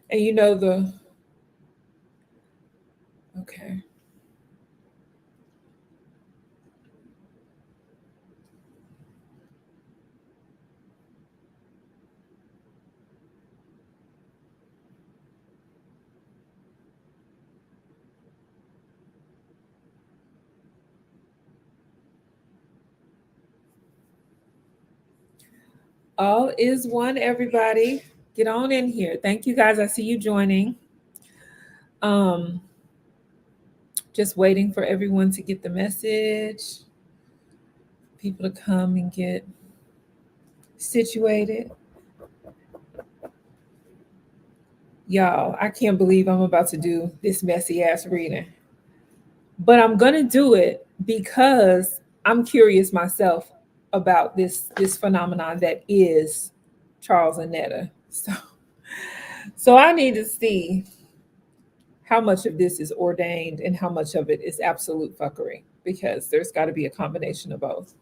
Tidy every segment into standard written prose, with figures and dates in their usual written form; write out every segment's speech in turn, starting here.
And you know the okay. All is one, everybody. Get on in here. Thank you guys. I see you joining. Um, just waiting for everyone to get the message, people to come and get situated. Y'all, I can't believe I'm about to do this messy ass reading. But I'm gonna do it because I'm curious myself about this phenomenon that is Charles and Netta. So I need to see how much of this is ordained and how much of it is absolute fuckery, because there's got to be a combination of both.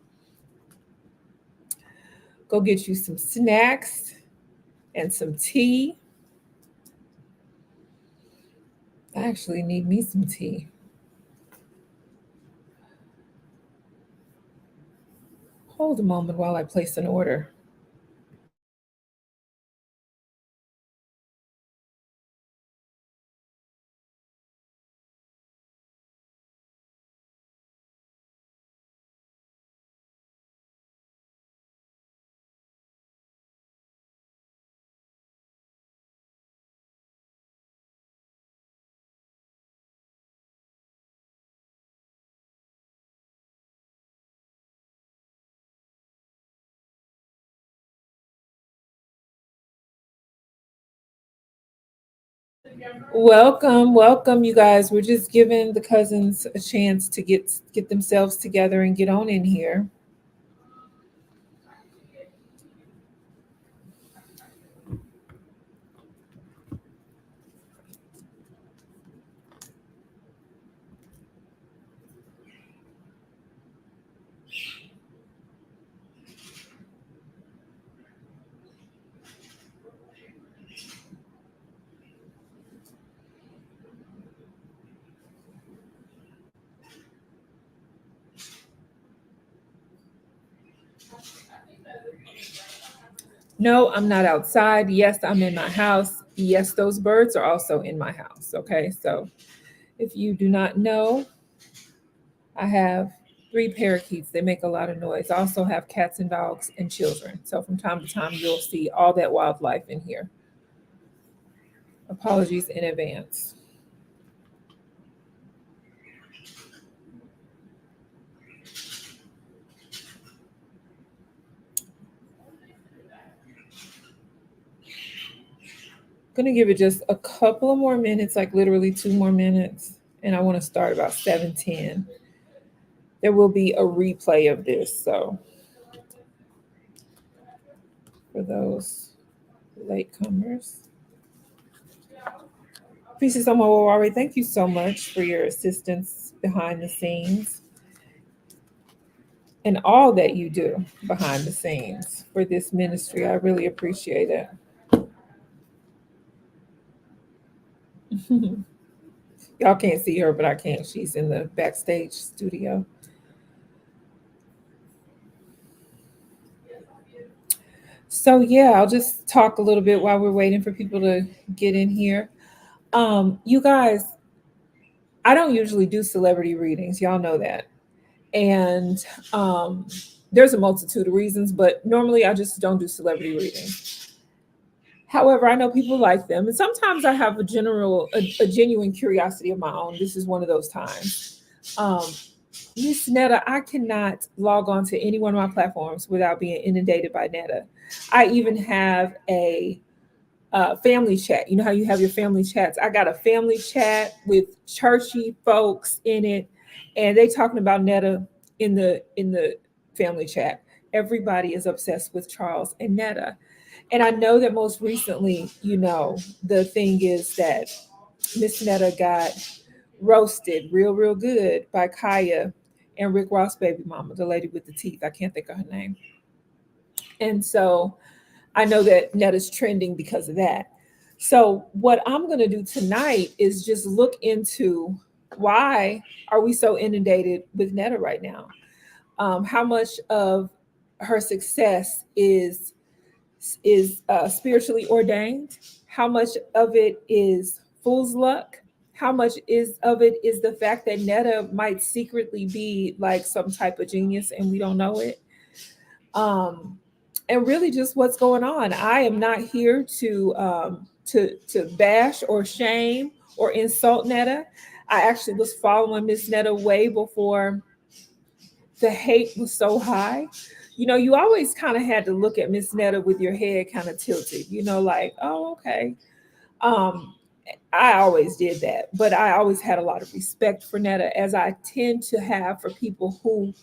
Go get you some snacks and some tea. I actually need me some tea. Hold a moment while I place an order. Welcome, welcome, you guys. We're just giving the cousins a chance to get themselves together and get on in here. No, I'm not outside. Yes, I'm in my house. Yes, those birds are also in my house. Okay, so if you do not know, I have three parakeets. They make a lot of noise. I also have cats and dogs and children. So from time to time, you'll see all that wildlife in here. Apologies in advance. Gonna give it just a couple of more minutes, like literally 2 more minutes, and I want to start about 7:10. There will be a replay of this, so for those latecomers. Pieces of Mawari, thank you so much for your assistance behind the scenes and all that you do behind the scenes for this ministry. I really appreciate it. Y'all can't see her, but I can. She's in the backstage studio. So yeah, I'll just talk a little bit while we're waiting for people to get in here. You guys, I don't usually do celebrity readings. Y'all know that. And um, there's a multitude of reasons, but normally I just don't do celebrity readings. However, I know people like them, and sometimes I have a genuine curiosity of my own. This is one of those times. Um, Miss Netta, I cannot log on to any one of my platforms without being inundated by Netta. I even have a family chat. You know how you have your family chats? I got a family chat with churchy folks in it, and they talking about Netta in the family chat. Everybody is obsessed with Charles and Netta. And I know that most recently, the thing is that Miss Netta got roasted real good by Kaya and Rick Ross' baby mama, the lady with the teeth. I can't think of her name. And so I know that Netta's trending because of that. So what I'm going to do tonight is just look into why are we so inundated with Netta right now? How much of her success is spiritually ordained? How much of it is fool's luck? How much is of it is the fact that Netta might secretly be like some type of genius and we don't know it? Um, and really, just what's going on. I am not here to bash or shame or insult Netta. I actually was following Miss Netta way before the hate was so high. You know, you always kind of had to look at Miss Netta with your head kind of tilted, you know, like, oh, okay. Um, I always did that, but I always had a lot of respect for Netta, as I tend to have for people who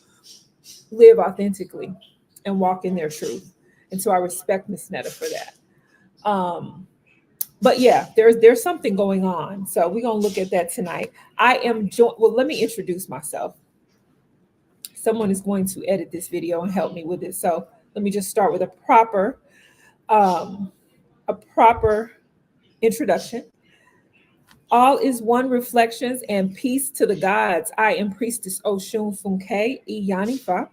live authentically and walk in their truth. And so I respect Miss Netta for that. But yeah, there's something going on. So we're gonna look at that tonight. I am well, let me introduce myself. Someone is going to edit this video and help me with it. So let me just start with um, a proper introduction. All is one reflections and peace to the gods. I am Priestess Osun Funke Iyanifa,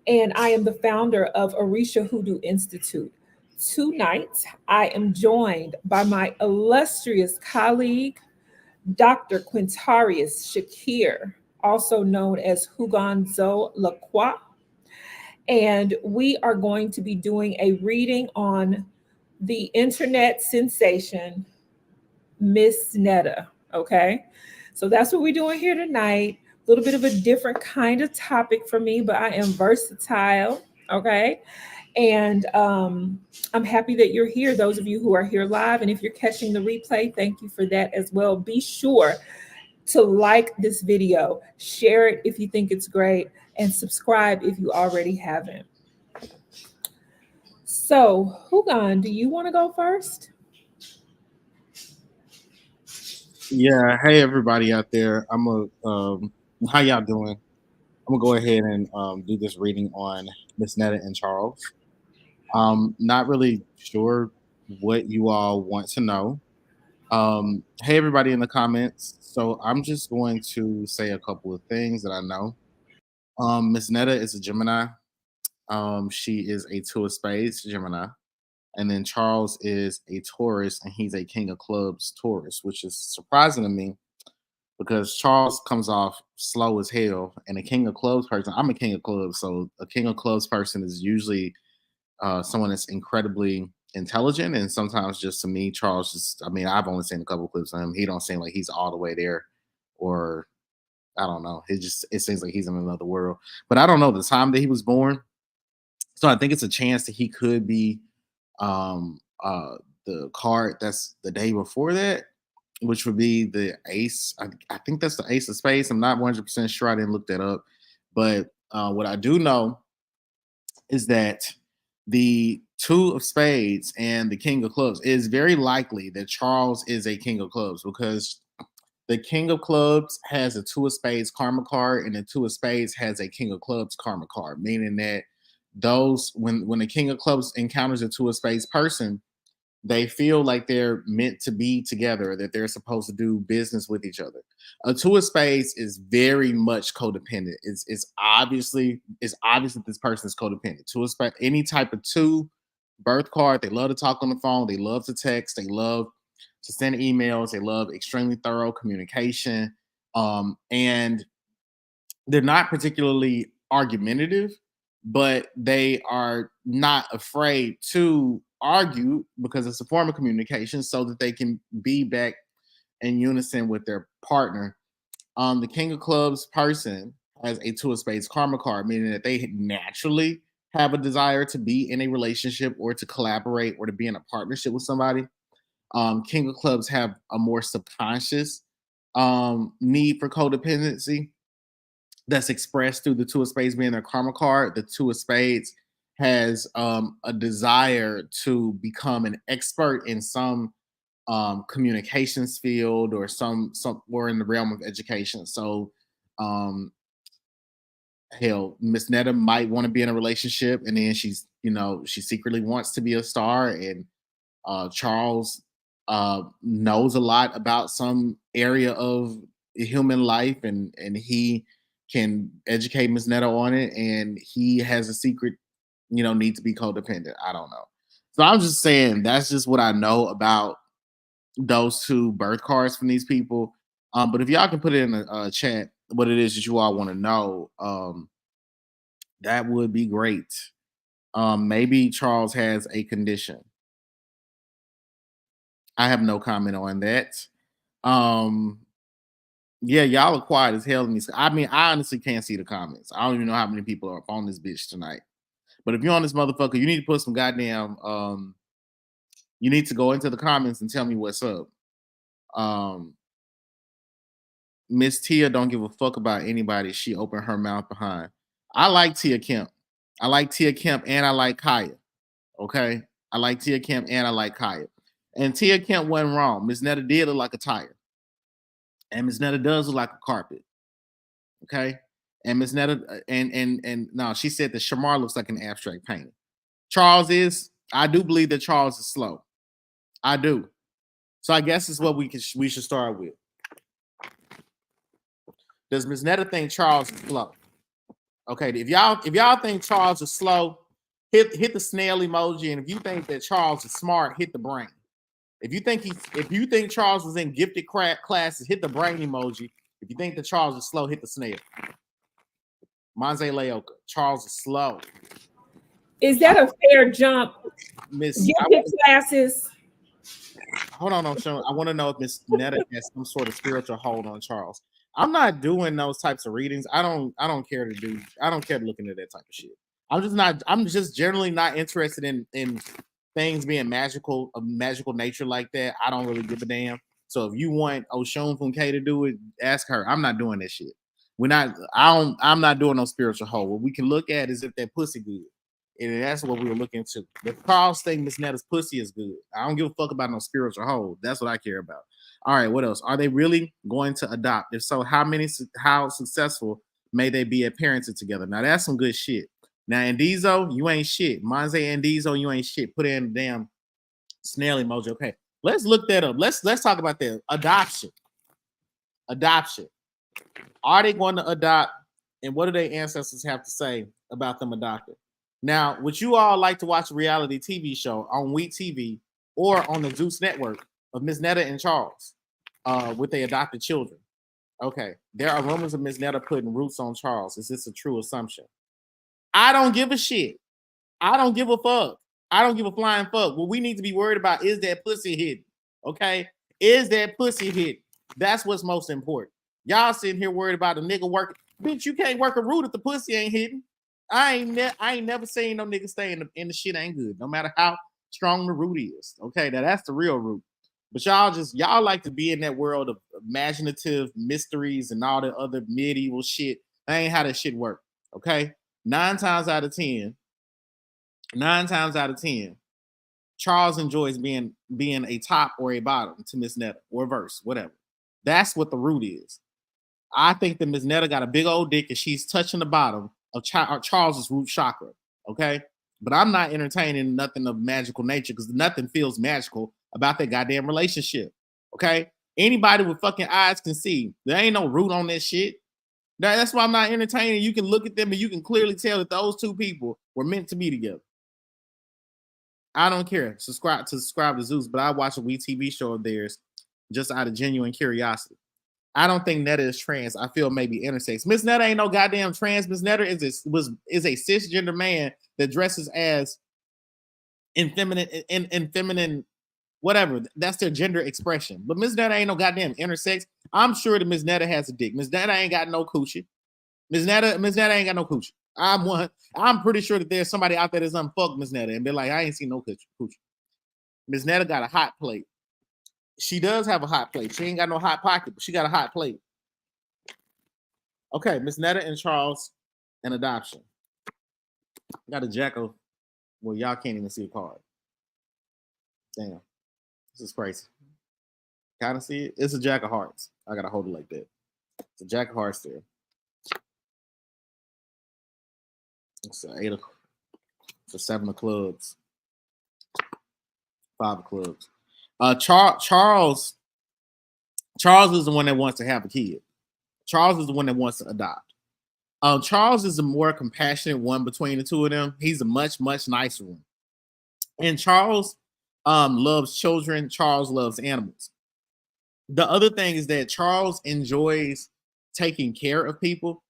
and I am the founder of Orisha Hoodoo Institute. Tonight, I am joined by my illustrious colleague, Dr. Quintarius Shakir, also known as Hugonzo Lacroix, and we are going to be doing a reading on the internet sensation, Miss Netta. Okay. So that's what we're doing here tonight. A little bit of a different kind of topic for me, but I am versatile. Okay. And I'm happy that you're here, those of you who are here live. And if you're catching the replay, thank you for that as well. Be sure to like this video, share it if you think it's great, and subscribe if you already haven't. So, Hugon, do you want to go first? Yeah, hey everybody out there. How y'all doing? I'm gonna go ahead and do this reading on Miss Netta and Charles. Not really sure what you all want to know. Hey everybody in the comments. So I'm just going to say a couple of things that I know. Miss Netta is a Gemini. She is a two of spades Gemini. And then Charles is a Taurus and he's a King of Clubs Taurus, which is surprising to me because Charles comes off slow as hell, and a King of Clubs person. I'm a King of Clubs, so a King of Clubs person is usually someone that's incredibly intelligent, and sometimes just to me, Charles just. I mean, I've only seen a couple clips of him. He don't seem like he's all the way there, or I don't know. It seems like he's in another world. But I don't know the time that he was born, so I think it's a chance that he could be um, uh, the card that's the day before that, which would be the ace. I think that's the ace of spades. I'm not 100% sure. I didn't look that up. But what I do know is that the two of spades and the king of clubs is very likely that Charles is a king of clubs because the king of clubs has a two of spades karma card and the two of spades has a king of clubs karma card, meaning that those when the king of clubs encounters a two of spades person, they feel like they're meant to be together, that they're supposed to do business with each other. A two of spades is very much codependent. It's obvious that this person is codependent. Two of spades, any type of two birth card, they love to talk on the phone, they love to text, they love to send emails, they love extremely thorough communication. And they're not particularly argumentative, but they are not afraid to argue because it's a form of communication so that they can be back in unison with their partner. The King of Clubs person has a two of spades karma card, meaning that they naturally have a desire to be in a relationship or to collaborate or to be in a partnership with somebody. King of Clubs have a more subconscious need for codependency that's expressed through the two of spades being their karma card. The two of spades has a desire to become an expert in some communications field or some or in the realm of education. So um hell, Miss Netta might want to be in a relationship and then she secretly wants to be a star, and Charles knows a lot about some area of human life, and he can educate Miss Netta on it, and he has a secret, need to be codependent. I don't know. So I'm just saying that's just what I know about those two birth cards from these people. But if y'all can put it in a chat what it is that you all want to know, that would be great. Maybe Charles has a condition. I have no comment on that. Um, yeah, y'all are quiet as hell in these. I mean, I honestly can't see the comments. I don't even know how many people are on this bitch tonight. But if you're on this motherfucker, you need to put some goddamn. You need to go into the comments and tell me what's up. Um, Miss Tia don't give a fuck about anybody. She opened her mouth behind. I like Tia Kemp. I like Tia Kemp and I like Kaya. Okay, I like Tia Kemp and I like Kaya. And Tia Kemp wasn't wrong. Miss Netta did look like a tire, and Miss Netta does look like a carpet. Okay, and Miss Netta and no, she said that Shamar looks like an abstract painting. Charles is. I do believe that Charles is slow. I do. So I guess it's what we should start with. Does Miss Netta think Charles is slow? Okay, if y'all think Charles is slow, hit the snail emoji, and if you think that Charles is smart, hit the brain. If you think Charles was in gifted classes, hit the brain emoji. If you think that Charles is slow, hit the snail. Manze Leoka, Charles is slow. Is that a fair jump? Miss Classes. Hold on, I'm showing. I want to know if Miss Netta has some sort of spiritual hold on Charles. I'm not doing those types of readings. I don't care to do. I don't care to look into that type of shit. I'm just not. I'm just generally not interested in things being magical, of magical nature like that. I don't really give a damn. So if you want Osun Funke to do it, ask her. I'm not doing that shit. We're not. I'm not doing no spiritual hold. What we can look at is if that pussy good. And that's what we were looking to. The Carl's thing, Miss Netta's pussy is good. I don't give a fuck about no spiritual hold. That's what I care about. All right, what else? Are they really going to adopt? If so, how successful may they be at parenting together? Now that's some good shit. Now Andizo, you ain't shit. Manze Andizo, you ain't shit. Put in the damn snail emoji. Okay, let's look that up. Let's talk about that. Adoption. Adoption. Are they going to adopt? And what do their ancestors have to say about them adopting? Now, would you all like to watch a reality TV show on Wheat TV or on the Zeus Network of Miss Netta and Charles with their adopted children? Okay, there are rumors of Miss Netta putting roots on Charles. Is this a true assumption? I don't give a shit. I don't give a fuck. I don't give a flying fuck. What we need to be worried about is that pussy hidden. Okay, is that pussy hidden? That's what's most important. Y'all sitting here worried about a nigga working. Bitch, you can't work a root if the pussy ain't hidden. I ain't never seen no nigga stay in the shit ain't good, no matter how strong the root is. Okay, that's the real root. But y'all like to be in that world of imaginative mysteries and all the other medieval shit. That ain't how that shit work. Okay, nine times out of ten, Charles enjoys being a top or a bottom to Miss Netta or verse, whatever. That's what the root is. I think that Miss Netta got a big old dick and she's touching the bottom of Charles's root chakra. Okay. But I'm not entertaining nothing of magical nature because nothing feels magical about that goddamn relationship. Okay. Anybody with fucking eyes can see there ain't no root on that shit. That's why I'm not entertaining. You can look at them and you can clearly tell that those two people were meant to be together. I don't care. Subscribe to Zeus, but I watch a wee TV show of theirs just out of genuine curiosity. I don't think Netta is trans. I feel maybe intersex. Miss Netta ain't no goddamn trans. Miss Netta is a cisgender man that dresses as feminine, whatever. That's their gender expression. But Miss Netta ain't no goddamn intersex. I'm sure that Miss Netta has a dick. Miss Netta ain't got no coochie. Miss Netta ain't got no coochie. I'm pretty sure that there's somebody out there that's unfucked Miss Netta and be like, I ain't seen no coochie. Miss Netta got a hot plate. She does have a hot plate. She ain't got no hot pocket, but she got a hot plate. Okay, Miss Netta and Charles and adoption. Got a jack of. Well, y'all can't even see a card. Damn, this is crazy. Kind of see it. It's a jack of hearts. I gotta hold it like that. It's a jack of hearts there. It's a eight of. It's a seven of clubs. Five of clubs. Charles is the one that wants to have a kid. Charles is the one that wants to adopt. Charles is a more compassionate one between the two of them. He's a much, much nicer one. And Charles loves children. Charles loves animals. The other thing is that Charles enjoys taking care of people.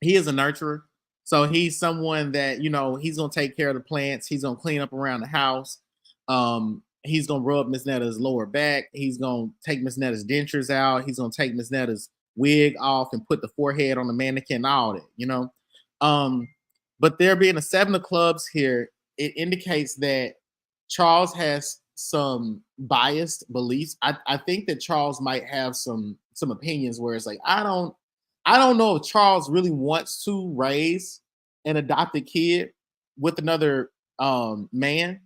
He is a nurturer. So he's someone that, he's going to take care of the plants. He's going to clean up around the house. He's going to rub Miss Netta's lower back. He's going to take Miss Netta's dentures out. He's going to take Miss Netta's wig off and put the forehead on the mannequin, all that. But there being a 7 of clubs here, it indicates that Charles has some biased beliefs. I think that Charles might have some opinions where it's like, I don't know if Charles really wants to raise an adopted kid with another man.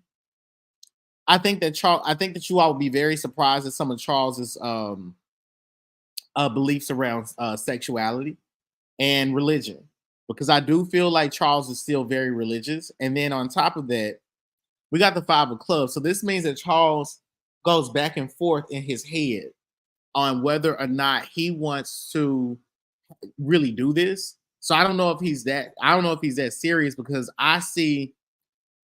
I think that you all would be very surprised at some of Charles's beliefs around sexuality and religion, because I do feel like Charles is still very religious. And then on top of that, we got the 5 of clubs. So this means that Charles goes back and forth in his head on whether or not he wants to really do this. So I don't know if he's that serious, because I see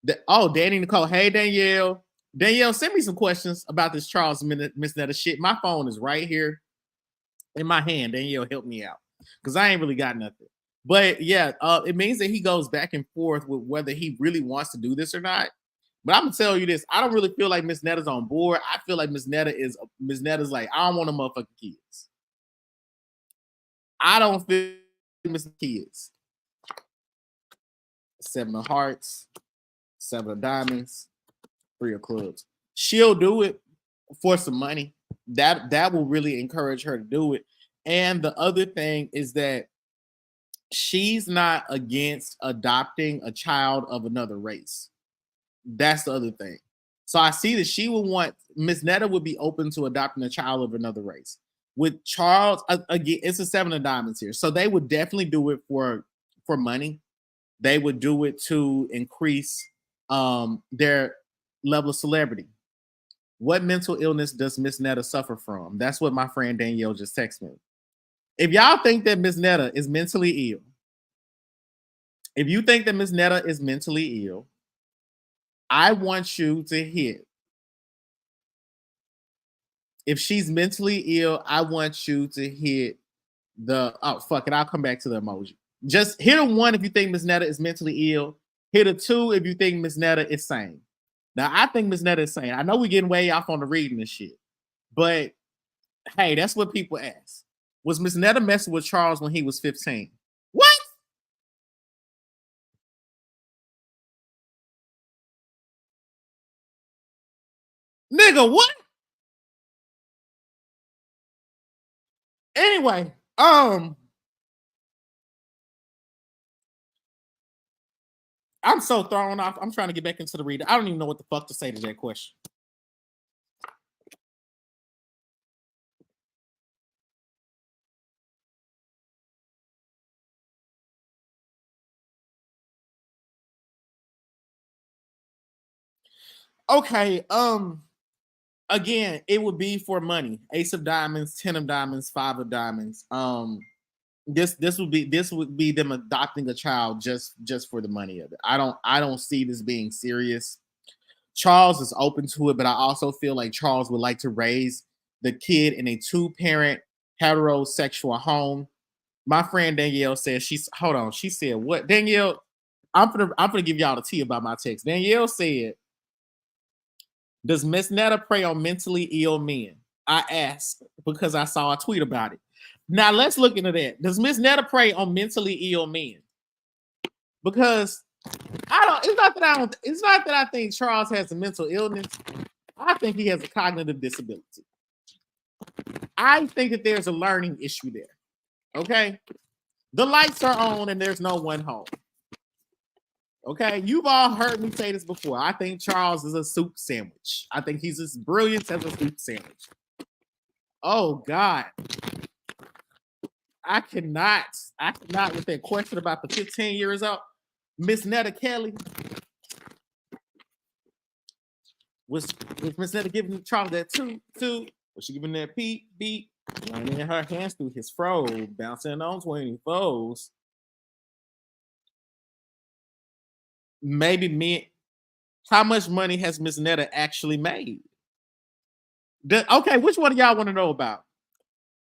that. Oh, Danny Nicole. Hey, Danielle. Danielle, send me some questions about this Charles Miss Netta shit. My phone is right here in my hand. Danielle, help me out, because I ain't really got nothing. But yeah, it means that he goes back and forth with whether he really wants to do this or not. But I'm gonna tell you this: I don't really feel like Miss Netta's on board. I feel like Miss Netta's like, I don't want no motherfucking kids. I don't feel Miss Kids. 7 of hearts, 7 of diamonds, 3 of clubs. She'll do it for some money. That will really encourage her to do it. And the other thing is that she's not against adopting a child of another race. That's the other thing. So I see that she would want, Miss Netta would be open to adopting a child of another race. With Charles, again, it's a 7 of diamonds here. So they would definitely do it for money. They would do it to increase their level of celebrity. What mental illness does Miss Netta suffer from? That's what my friend Danielle just texted me. If y'all think that Miss Netta is mentally ill, if you think that Miss Netta is mentally ill, I want you to hit. If she's mentally ill, I want you to hit the, oh, fuck it, I'll come back to the emoji. Just hit a 1 if you think Miss Netta is mentally ill. Hit a 2 if you think Miss Netta is sane. Now, I think Miss Netta is sane. I know we're getting way off on the reading and shit, but hey, that's what people ask. Was Miss Netta messing with Charles when he was 15? What? Nigga, what? Anyway, I'm so thrown off. I'm trying to get back into the reader. I don't even know what the fuck to say to that question. Okay, again, it would be for money. Ace of diamonds, 10 of diamonds, 5 of diamonds. This would be them adopting a child just for the money of it. I don't see this being serious. Charles is open to it, but I also feel like Charles would like to raise the kid in a 2-parent heterosexual home. My friend Danielle says hold on. She said what? Danielle, I'm gonna give y'all the tea about my text. Danielle said, does Miss Netta prey on mentally ill men? I asked because I saw a tweet about it. Now let's look into that. Does Miss Netta prey on mentally ill men? Because it's not that I think Charles has a mental illness. I think he has a cognitive disability. I think that there's a learning issue there. Okay? The lights are on and there's no one home. Okay, you've all heard me say this before. I think Charles is a soup sandwich. I think he's as brilliant as a soup sandwich. Oh God. I cannot with that question about the 15 years old. Miss Netta Kelly. Was was Miss Netta giving Charles that two? Was she giving that beat? Running her hands through his fro, bouncing on 20 foes. Maybe me. How much money has Miss Netta actually made? Okay, which one of y'all want to know about?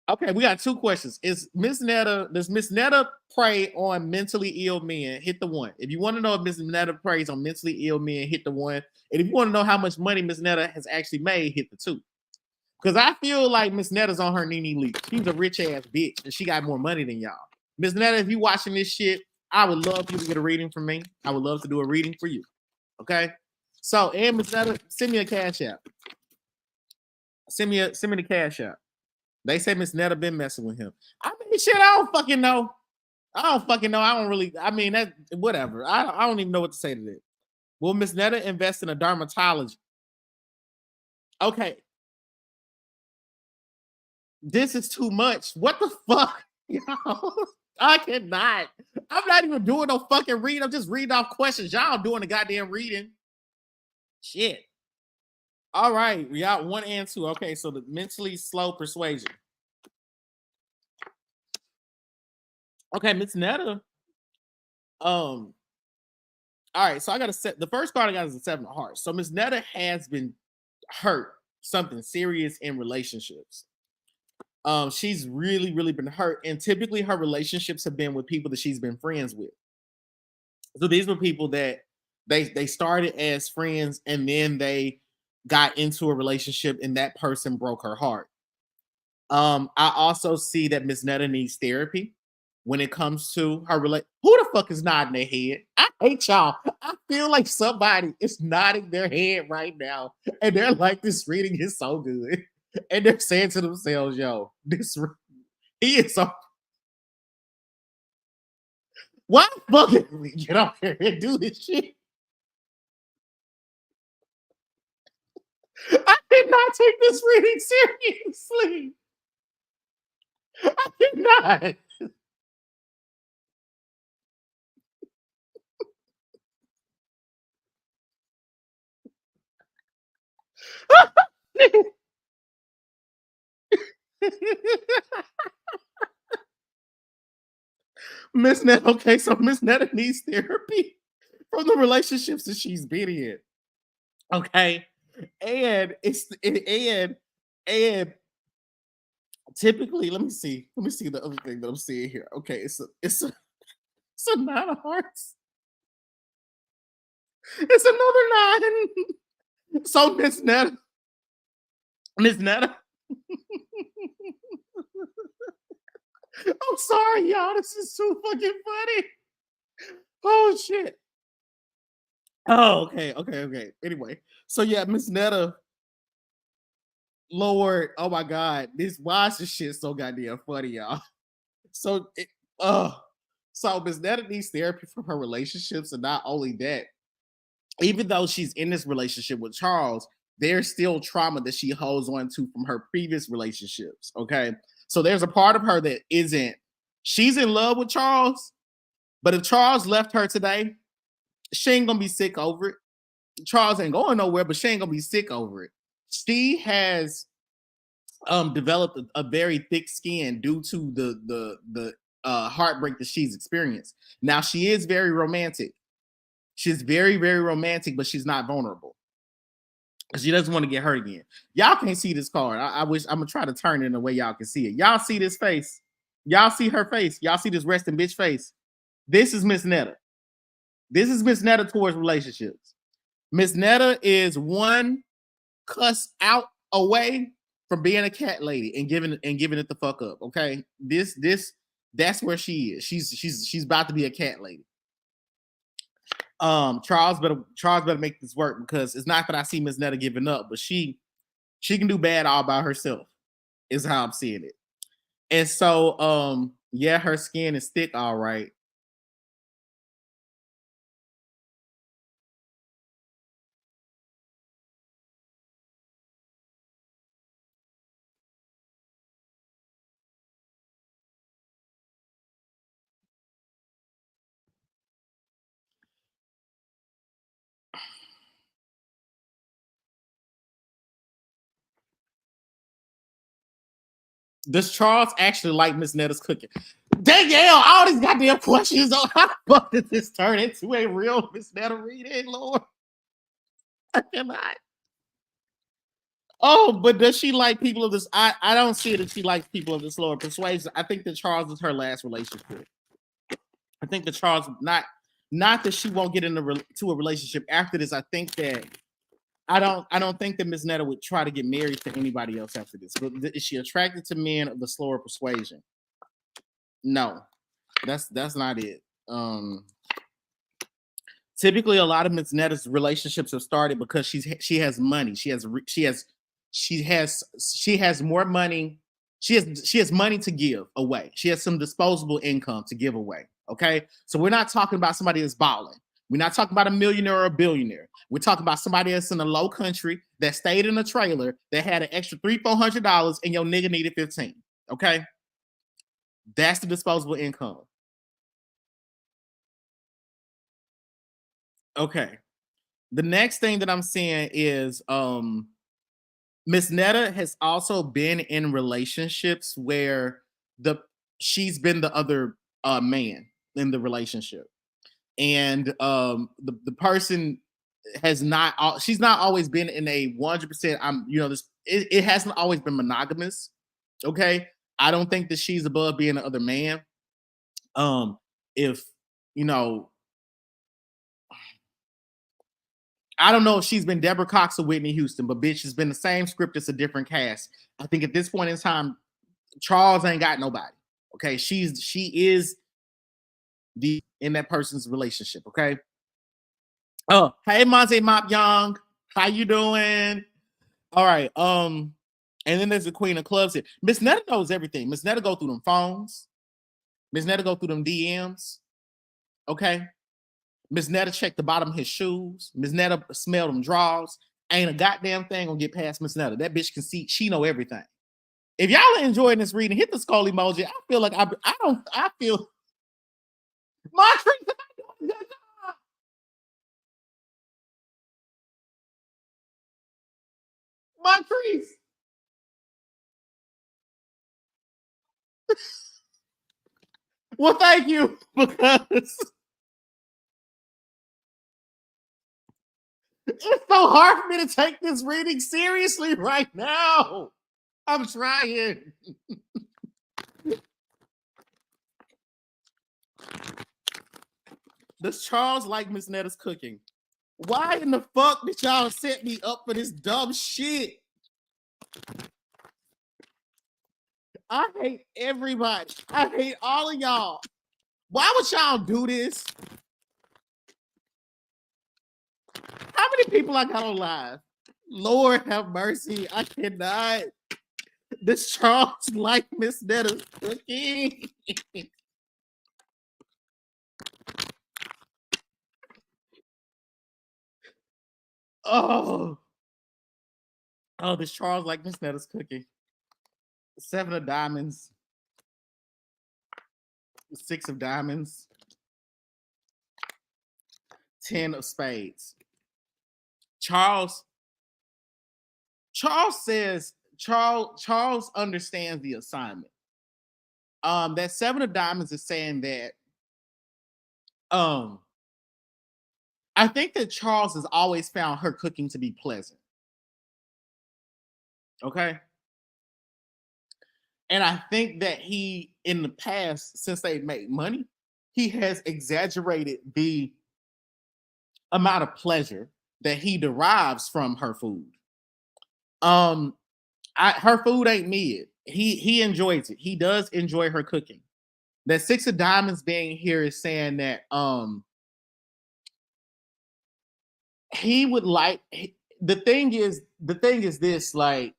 Okay, we got two questions. Does Miss Netta prey on mentally ill men? Hit the one. If you want to know if Miss Netta preys on mentally ill men, hit the one. And if you want to know how much money Miss Netta has actually made, hit the two. Because I feel like Miss Netta's on her Nene Leak. She's a rich ass bitch and she got more money than y'all. Miss Netta, if you watching this shit, I would love for you to get a reading from me. I would love to do a reading for you. Okay. So, and Miss Netta, send me a cash app. Send me the cash app. They say Miss Netta been messing with him. I mean, shit, I don't fucking know. I don't fucking know. I don't really. I mean, that whatever. I don't even know what to say to that. Will Miss Netta invest in a dermatologist? Okay, this is too much. What the fuck, yo? I cannot. I'm not even doing no fucking reading. I'm just reading off questions. Y'all doing the goddamn reading. Shit. All right, we got one and two. Okay, so the mentally slow persuasion. Okay, Miss Netta. Um, all right, so I got to set the first card I got is the seven of hearts. So Miss Netta has been hurt, something serious in relationships. She's really, really been hurt, and typically her relationships have been with people that she's been friends with. So these were people that they started as friends, and then they got into a relationship, and that person broke her heart. I also see that Miss Netta needs therapy when it comes to her relate. Who the fuck is nodding their head? I hate y'all. I feel like somebody is nodding their head right now, and they're like, "This reading is so good," and they're saying to themselves, "Yo, he is so." Why fucking get up here and do this shit? I did not take this reading seriously. I did not. Miss Netta, okay, so Miss Netta needs therapy from the relationships that she's been in. Okay. And typically, let me see the other thing that I'm seeing here. Okay, it's a nine of hearts. It's another nine. So Miss Netta. I'm sorry, y'all. This is too fucking funny. Oh shit. Oh, okay. Anyway, so yeah, Miss Netta, Lord, oh my God, this why is this shit so goddamn funny, y'all? So, so Miss Netta needs therapy from her relationships, and not only that, even though she's in this relationship with Charles, there's still trauma that she holds on to from her previous relationships. Okay, so there's a part of her that isn't. She's in love with Charles, but if Charles left her today, she ain't gonna be sick over it. Charles ain't going nowhere, but she ain't gonna be sick over it. She has developed a very thick skin due to the heartbreak that she's experienced. Now she is very romantic. She's very, very romantic, but she's not vulnerable. She doesn't want to get hurt again. Y'all can't see this card. I wish I'm gonna try to turn it in a way y'all can see it. Y'all see this face. Y'all see her face. Y'all see this resting bitch face. This is Miss Netta. This is Miss Netta towards relationships. Miss Netta is one cuss out away from being a cat lady and giving it the fuck up. Okay, this that's where she is. She's about to be a cat lady. Charles better make this work because it's not that I see Miss Netta giving up, but she can do bad all by herself. Is how I'm seeing it. And so yeah, her skin is thick, all right. Does Charles actually like Miss Netta's cooking? Danielle, all these goddamn questions on how the fuck did this turn into a real Miss Netta reading, Lord? I cannot. Oh, but does she like people of this? I don't see that she likes people of this lower persuasion. I think that Charles is her last relationship. I think that Charles not that she won't get into to a relationship after this. I think that I don't think that Miss Netta would try to get married to anybody else after this. But is she attracted to men of the slower persuasion? No, that's not it. Typically, a lot of Miss Netta's relationships have started because she has money. She has more money. She has money to give away. She has some disposable income to give away. Okay, so we're not talking about somebody that's balling. We're not talking about a millionaire or a billionaire. We're talking about somebody that's in a low country that stayed in a trailer that had an extra $300-400 and your nigga needed 15. Okay, that's the disposable income. Okay, the next thing that I'm seeing is Miss Netta has also been in relationships where the she's been the other man in the relationship, and the person has not. She's not always been in a 100%. This it hasn't always been monogamous. Okay, I don't think that she's above being the other man. If you know, I don't know if she's been Deborah Cox or Whitney Houston, but bitch, it's been the same script. It's a different cast. I think at this point in time, Charles ain't got nobody. Okay, she is the in that person's relationship. Okay. Oh, hey Monte Mop Young, how you doing? All right. And then there's the Queen of Clubs here. Miss Netta knows everything. Miss Netta go through them phones. Miss Netta go through them DMs. Okay. Miss Netta check the bottom of his shoes. Miss Netta smell them drawers. Ain't a goddamn thing gonna get past Miss Netta. That bitch can see. She know everything. If y'all are enjoying this reading, hit the skull emoji. I feel like I feel Montrese. Montrese. Well, thank you because it's so hard for me to take this reading seriously right now. I'm trying. Does Charles like Miss Netta's cooking? Why in the fuck did y'all set me up for this dumb shit? I hate everybody. I hate all of y'all. Why would y'all do this? How many people I got on live? Lord have mercy. I cannot. This Charles like Miss Netta's cooking. Oh. Oh, this Charles like Miss Netta's cooking. 7 of diamonds. 6 of diamonds. 10 of spades. Charles says Charles understands the assignment. That 7 of diamonds is saying that I think that Charles has always found her cooking to be pleasant. Okay. And I think that he, in the past, since they made money, he has exaggerated the amount of pleasure that he derives from her food. Her food ain't mid. He enjoys it. He does enjoy her cooking. That 6 of diamonds being here is saying that he would like the thing is this, like,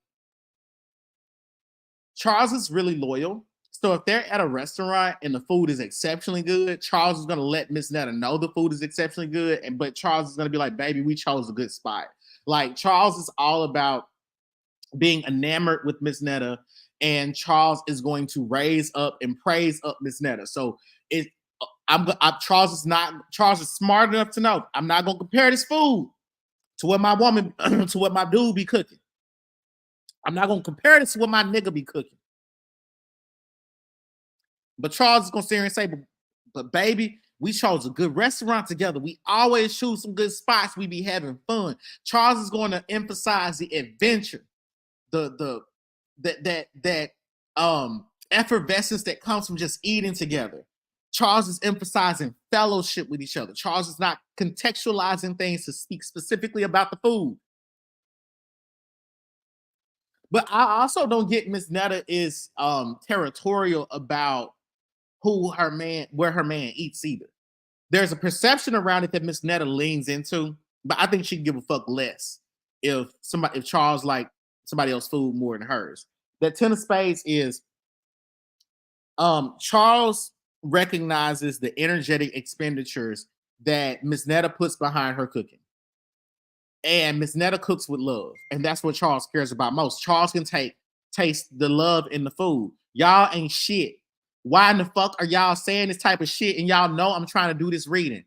Charles is really loyal. So if they're at a restaurant and the food is exceptionally good, Charles is gonna let Miss Netta know the food is exceptionally good, but Charles is gonna be like, "Baby, we chose a good spot." Like, Charles is all about being enamored with Miss Netta, and Charles is going to raise up and praise up Miss Netta. So it, Charles is smart enough to know I'm not gonna compare this food to what my woman to what my dude be cooking. I'm not gonna compare this to what my nigga be cooking. But Charles is gonna sit here and say, but baby, we chose a good restaurant together. We always choose some good spots. We be having fun. Charles is going to emphasize the adventure, the effervescence that comes from just eating together. Charles is emphasizing fellowship with each other. Charles is not contextualizing things to speak specifically about the food. But I also don't get Miss Netta is territorial about where her man eats either. There's a perception around it that Miss Netta leans into, but I think she'd give a fuck less if Charles liked somebody else's food more than hers. That 10 of spades is Charles recognizes the energetic expenditures that Miss Netta puts behind her cooking. And Miss Netta cooks with love. And that's what Charles cares about most. Charles can taste the love in the food. Y'all ain't shit. Why in the fuck are y'all saying this type of shit? And y'all know I'm trying to do this reading.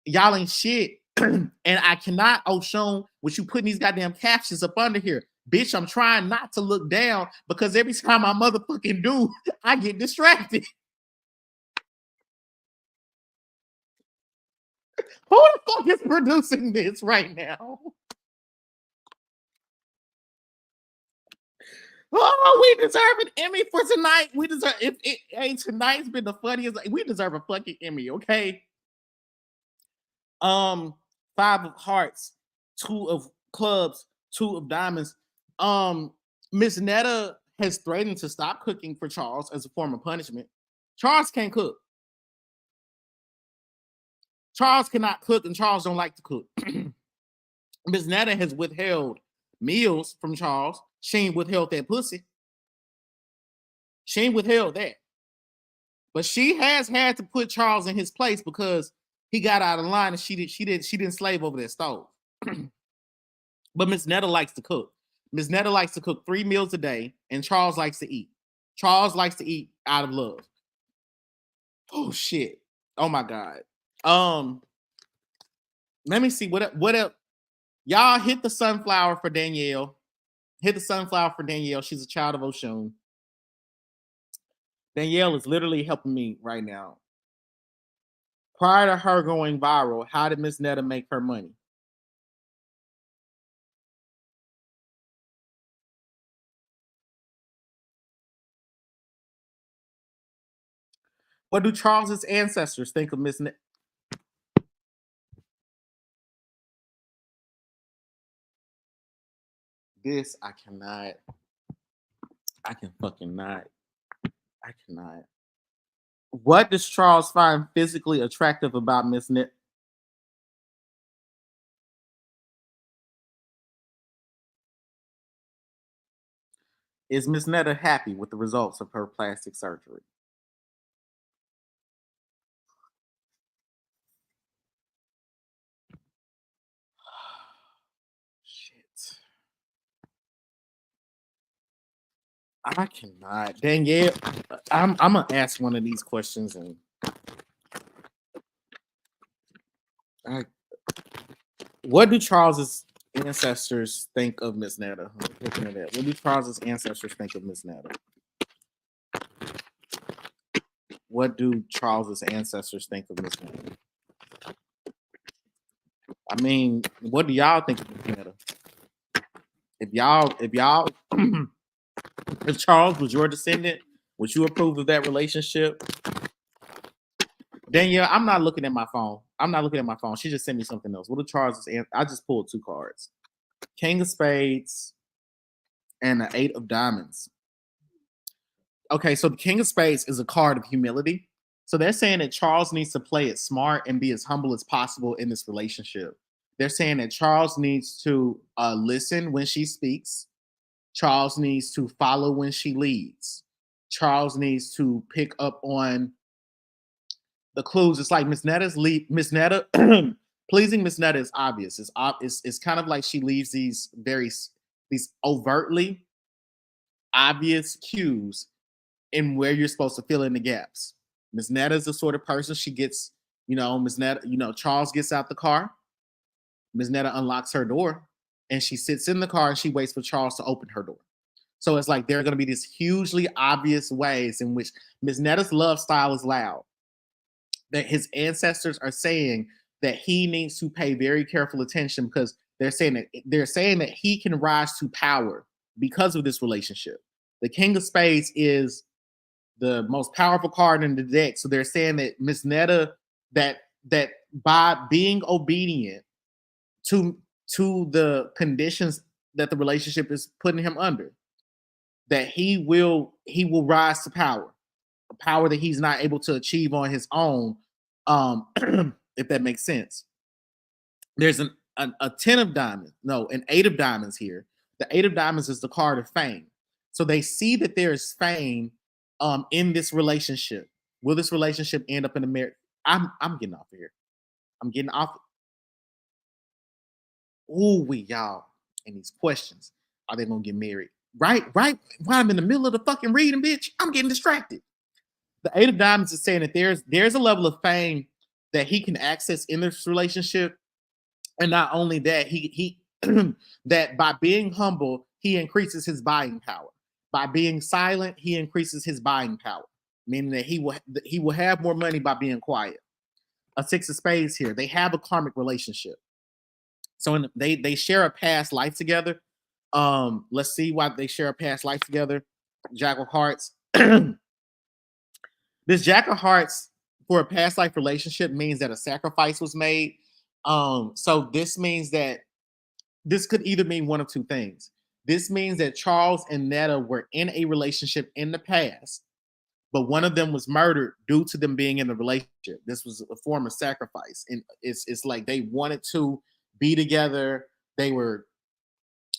Y'all ain't shit. And I cannot, Osun, with you putting these goddamn captions up under here. Bitch, I'm trying not to look down because every time I motherfucking do, I get distracted. Who the fuck is producing this right now? Oh, we deserve an Emmy for tonight. We deserve hey, tonight's been the funniest. We deserve a fucking Emmy, okay? 5 of hearts, 2 of clubs, 2 of diamonds. Miss Netta has threatened to stop cooking for Charles as a form of punishment. Charles can't cook. Charles cannot cook, and Charles don't like to cook. Miss Netta has withheld meals from Charles. She ain't withheld that pussy. She ain't withheld that. But she has had to put Charles in his place because he got out of line and she didn't slave over that stove. But Miss Netta likes to cook. Miss Netta likes to cook 3 meals a day, and Charles likes to eat. Charles likes to eat out of love. Oh shit. Oh my God. Let me see what else. Y'all hit the sunflower for Danielle. Hit the sunflower for Danielle. She's a child of Osun. Danielle is literally helping me right now. Prior to her going viral, how did Miss Netta make her money? What do Charles's ancestors think of Miss Netta? This I cannot. I can fucking not. I cannot. What does Charles find physically attractive about Miss Netta? Is Miss Netta happy with the results of her plastic surgery? Shit. I cannot. Danielle, I'm gonna ask one of these questions and what do Charles's ancestors think of Miss Netta? Looking at that. What do Charles's ancestors think of Miss Netta? What do Charles's ancestors think of Miss Netta? I mean, what do y'all think of Miss Netta? If if Charles was your descendant, would you approve of that relationship? Danielle, I'm not looking at my phone. I'm not looking at my phone. She just sent me something else. What do Charles's I just pulled 2 cards. King of Spades and the 8 of Diamonds. Okay, so the King of Spades is a card of humility. So they're saying that Charles needs to play it smart and be as humble as possible in this relationship. They're saying that Charles needs to listen when she speaks. Charles needs to follow when she leads. Charles needs to pick up on the clues. It's like Miss Netta pleasing Miss Netta is obvious. It's kind of like she leaves these overtly obvious cues in where you're supposed to fill in the gaps. Miss Netta is the sort of person she gets, Miss Netta, Charles gets out the car. Miss Netta unlocks her door and she sits in the car and she waits for Charles to open her door. So it's like there are going to be these hugely obvious ways in which Miss Netta's love style is loud, that his ancestors are saying that he needs to pay very careful attention, because they're saying that he can rise to power because of this relationship. The King of Spades is the most powerful card in the deck, so they're saying that Miss Netta, that that by being obedient to the conditions that the relationship is putting him under, that he will rise to power, a power that he's not able to achieve on his own. Um, if that makes sense. There's a 10 of diamonds, no, an 8 of diamonds here. The 8 of diamonds is the card of fame. So they see that there is fame in this relationship. Will this relationship end up in a marriage? I'm getting off of here. I'm getting off. Ooh, we y'all, and these questions. Are they gonna get married? Right. While I'm in the middle of the fucking reading, bitch, I'm getting distracted. The 8 of diamonds is saying that there's a level of fame that he can access in this relationship. And not only that, he that by being humble, he increases his buying power. By being silent, he increases his buying power, meaning that he will have more money by being quiet. A 6 of spades here. They have a karmic relationship. So they share a past life together. Let's see why they share a past life together. Jack of Hearts. This Jack of Hearts for a past life relationship means that a sacrifice was made. So this means that this could either mean one of two things. This means that Charles and Netta were in a relationship in the past, but one of them was murdered due to them being in the relationship. This was a form of sacrifice, and it's like they wanted to be together. They were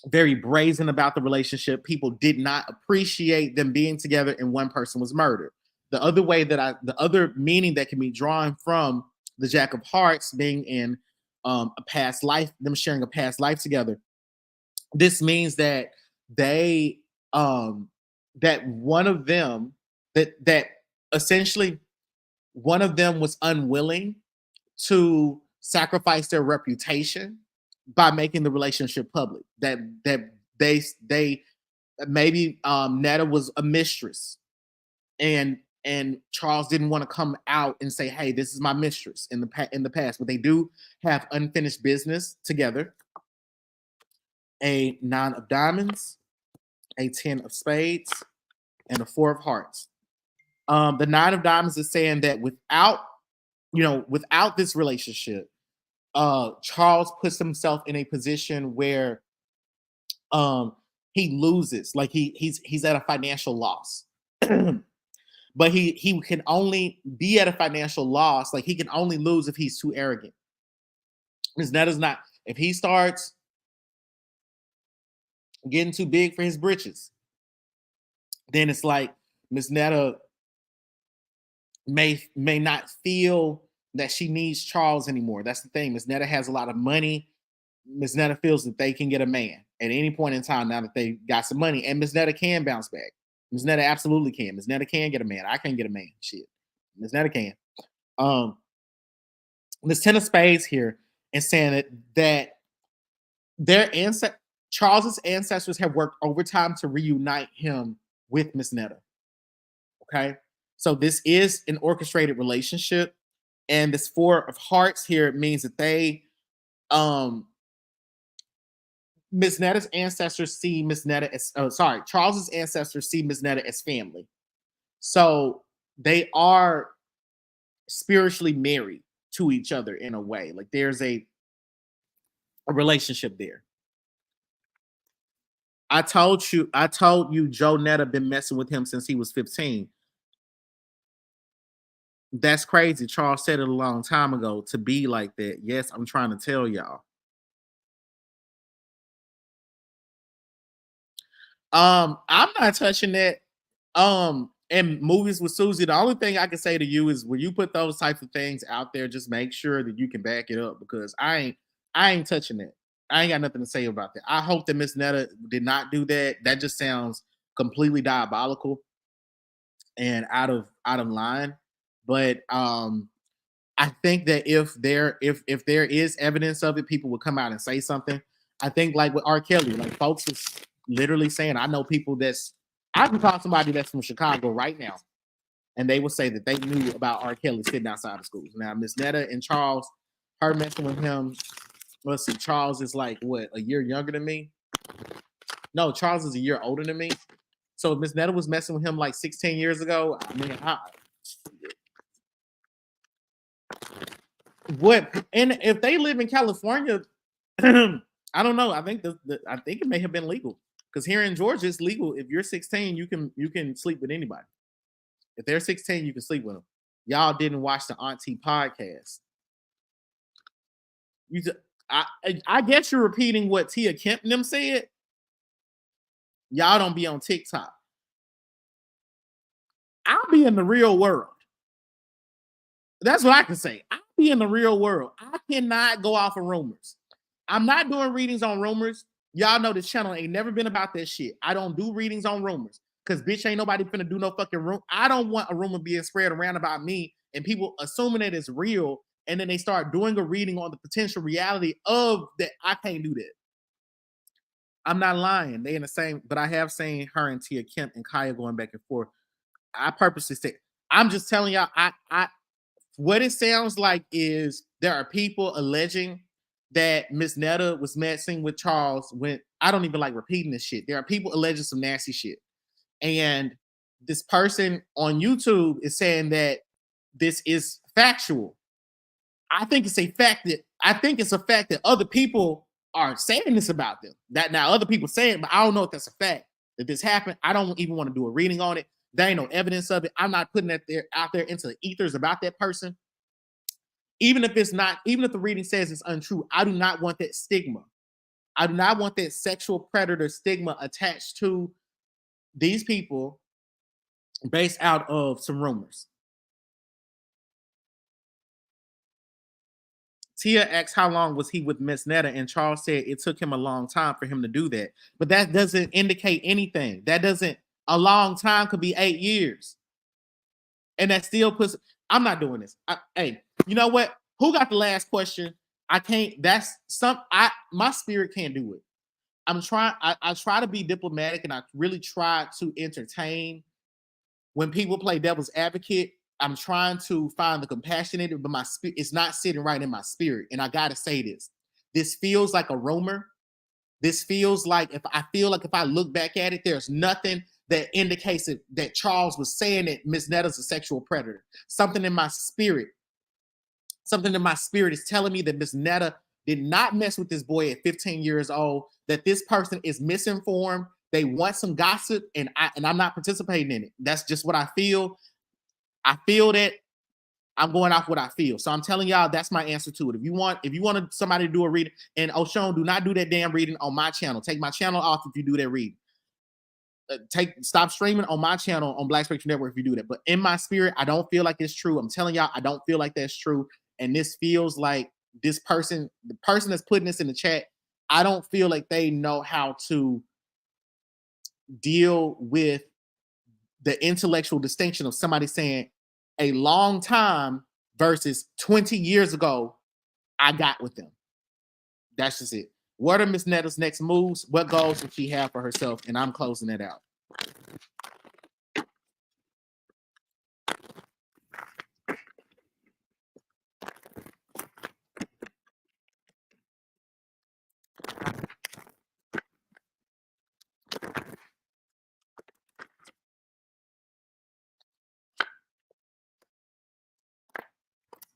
very brazen about the relationship. People did not appreciate them being together, and one person was murdered. The other meaning that can be drawn from the Jack of Hearts being in a past life, them sharing a past life together. This means that they that one of them that essentially one of them was unwilling to sacrifice their reputation by making the relationship public. That they maybe Netta was a mistress, and Charles didn't want to come out and say, "Hey, this is my mistress," in the past, but they do have unfinished business together. A 9 of diamonds, a 10 of spades, and a 4 of hearts. The 9 of diamonds is saying that without this relationship, Charles puts himself in a position where he loses, like he's at a financial loss. But he can only be at a financial loss, like he can only lose if he's too arrogant. Because that is not, if he starts getting too big for his britches, then it's like Miss Netta may not feel that she needs Charles anymore. That's the thing. Miss Netta has a lot of money. Miss Netta feels that they can get a man at any point in time now that they got some money, and Miss Netta can bounce back. Miss Netta absolutely can. Miss Netta can get a man. I can't get a man. Shit, Miss Netta can. This 10 of spades here is saying that their Charles's ancestors have worked overtime to reunite him with Miss Netta. Okay, so this is an orchestrated relationship, and this 4 of hearts here means that they Miss Netta's ancestors see Miss Netta as Charles's ancestors see Miss Netta as family. So they are spiritually married to each other in a way. Like there's a relationship there. I told you Joe Netta been messing with him since he was 15. That's crazy. Charles said it a long time ago to be like that. Yes, I'm trying to tell y'all. I'm not touching that. And movies with Susie, the only thing I can say to you is when you put those types of things out there, just make sure that you can back it up, because I ain't touching that. I ain't got nothing to say about that. I hope that Miss Netta did not do that. That just sounds completely diabolical and out of line. But I think that if there is evidence of it, people will come out and say something. I think like with R. Kelly, like folks literally saying, I know people I can call somebody that's from Chicago right now, and they will say that they knew about R. Kelly sitting outside of schools. Now, Miss Netta and Charles, her messing with him. Let's see, Charles is like what, a year younger than me? No, Charles is a year older than me. So if Miss Netta was messing with him like 16 years ago, I mean, what? And if they live in California, I don't know. I think I think it may have been legal because here in Georgia it's legal. If you're 16, you can sleep with anybody. If they're 16, you can sleep with them. Y'all didn't watch the Auntie podcast. You, I, I guess you're repeating what Tia Kemp and them said. Y'all don't be on TikTok. I'll be in the real world. That's what I can say. I'll be in the real world. I cannot go off of rumors. I'm not doing readings on rumors. Y'all know this channel ain't never been about that shit. I don't do readings on rumors because bitch ain't nobody finna do no fucking room. I don't want a rumor being spread around about me and people assuming that it's real, and then they start doing a reading on the potential reality of that. I can't do that. I'm not lying. They in the same, but I have seen her and Tia Kemp and Kaya going back and forth. I purposely say, I'm just telling y'all, what it sounds like is there are people alleging that Miss Netta was messing with Charles when I don't even like repeating this shit. There are people alleging some nasty shit. And this person on YouTube is saying that this is factual. I think it's a fact that other people are saying this about them. That now other people say it, but I don't know if that's a fact that this happened. I don't even want to do a reading on it. There ain't no evidence of it. I'm not putting that out there into the ethers about that person. Even if the reading says it's untrue, I do not want that stigma. I do not want that sexual predator stigma attached to these people based out of some rumors. Tia asked how long was he with Miss Netta, and Charles said it took him a long time for him to do that. But that doesn't indicate anything. A long time could be 8 years. And that still puts, I'm not doing this. Hey, you know what? Who got the last question? I can't, my spirit can't do it. I try to be diplomatic and I really try to entertain. When people play devil's advocate, I'm trying to find the compassionate, but my spirit, it's not sitting right in my spirit. And I got to say this. This feels like a rumor. This feels like if I look back at it, there's nothing that indicates that Charles was saying that Miss Netta's a sexual predator. Something in my spirit is telling me that Miss Netta did not mess with this boy at 15 years old, that this person is misinformed. They want some gossip, and I'm not participating in it. That's just what I feel. I feel that I'm going off what I feel. So I'm telling y'all that's my answer to it. If you want somebody to do a reading, and Osun, do not do that damn reading on my channel. Take my channel off if you do that reading. Stop streaming on my channel on Black Spectrum Network if you do that. But in my spirit, I don't feel like it's true. I'm telling y'all, I don't feel like that's true. And this feels like the person that's putting this in the chat, I don't feel like they know how to deal with the intellectual distinction of somebody saying a long time versus 20 years ago, I got with them. That's just it. What are Miss Netta's next moves? What goals does she have for herself? And I'm closing it out.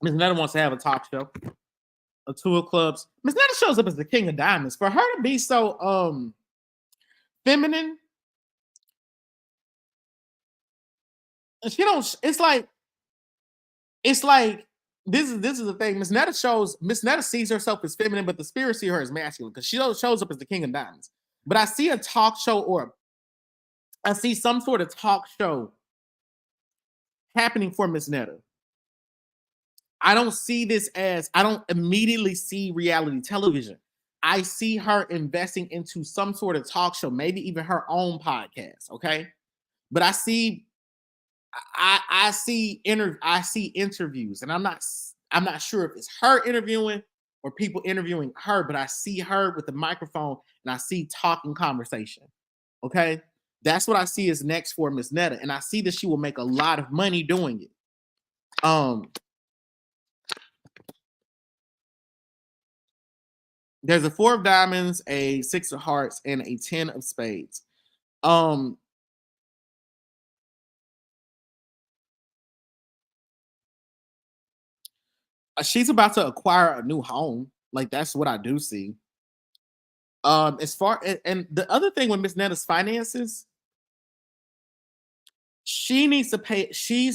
Miss Netta wants to have a talk show. A tour of clubs. Miss Netta shows up as the king of diamonds. For her to be so feminine, she don't. It's like this is the thing. Miss Netta sees herself as feminine, but the spirit sees her as masculine because she shows up as the king of diamonds. But I see a talk show, or I see some sort of talk show happening for Miss Netta. I don't immediately see reality television. I see her investing into some sort of talk show, maybe even her own podcast. Okay. But I see interviews, and I'm not sure if it's her interviewing or people interviewing her, but I see her with the microphone and I see talking conversation. Okay, that's what I see is next for Miss Netta, and I see that she will make a lot of money doing it. Um, there's a four of diamonds, a six of hearts, and a 10 of spades. Um, she's about to acquire a new home. Like that's what I do see. As far and the other thing with Miss Netta's finances, she needs to pay. She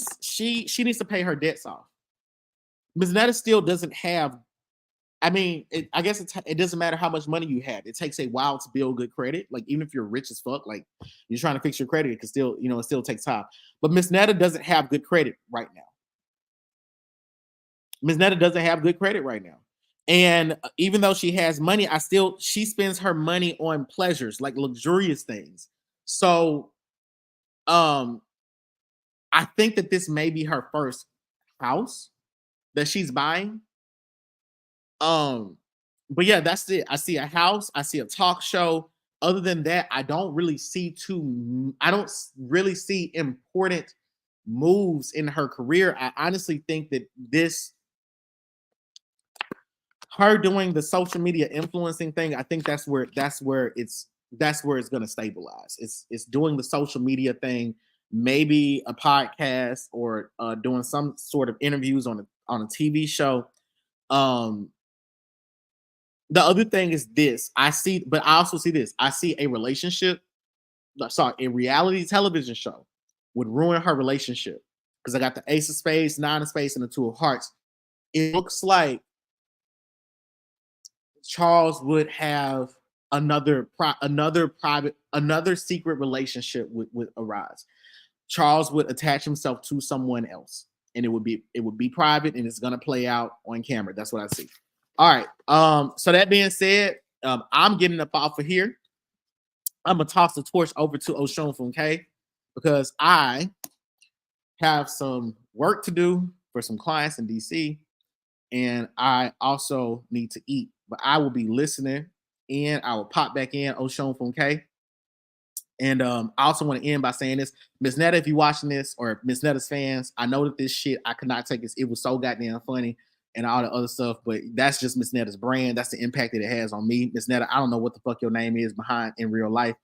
needs to pay her debts off. Miss Netta still doesn't have. I mean, I guess it doesn't matter how much money you have. It takes a while to build good credit. Like even if you're rich as fuck, like you're trying to fix your credit, it can still, it still takes time. But Miss Netta doesn't have good credit right now. Miss Netta doesn't have good credit right now. And even though she has money, she spends her money on pleasures, like luxurious things. So um I think that this may be her first house that she's buying. Um, but yeah, that's it. I see a house, I see a talk show. Other than that, I don't really see important moves in her career. I honestly think that this her doing the social media influencing thing, I think that's where it's gonna stabilize. It's doing the social media thing, maybe a podcast or doing some sort of interviews on a TV show. Um, the other thing is this but I also see this. I see a relationship, sorry, a reality television show would ruin her relationship because I got the ace of spades, nine of spades, and the two of hearts. It looks like Charles would have another secret relationship would arise. Charles would attach himself to someone else, and it would be private, and it's gonna play out on camera. That's what I see. All right. So that being said, I'm getting up off of here. I'm gonna toss the torch over to Osun Funke because I have some work to do for some clients in DC, and I also need to eat. But I will be listening, and I will pop back in Osun Funke. And I also want to end by saying this, Miss Netta, if you're watching this, or Miss Netta's fans, I know that this shit I could not take this. It was so goddamn funny and all the other stuff, but that's just Miss Netta's brand. That's the impact that it has on me. Miss Netta, I don't know what the fuck your name is behind in real life.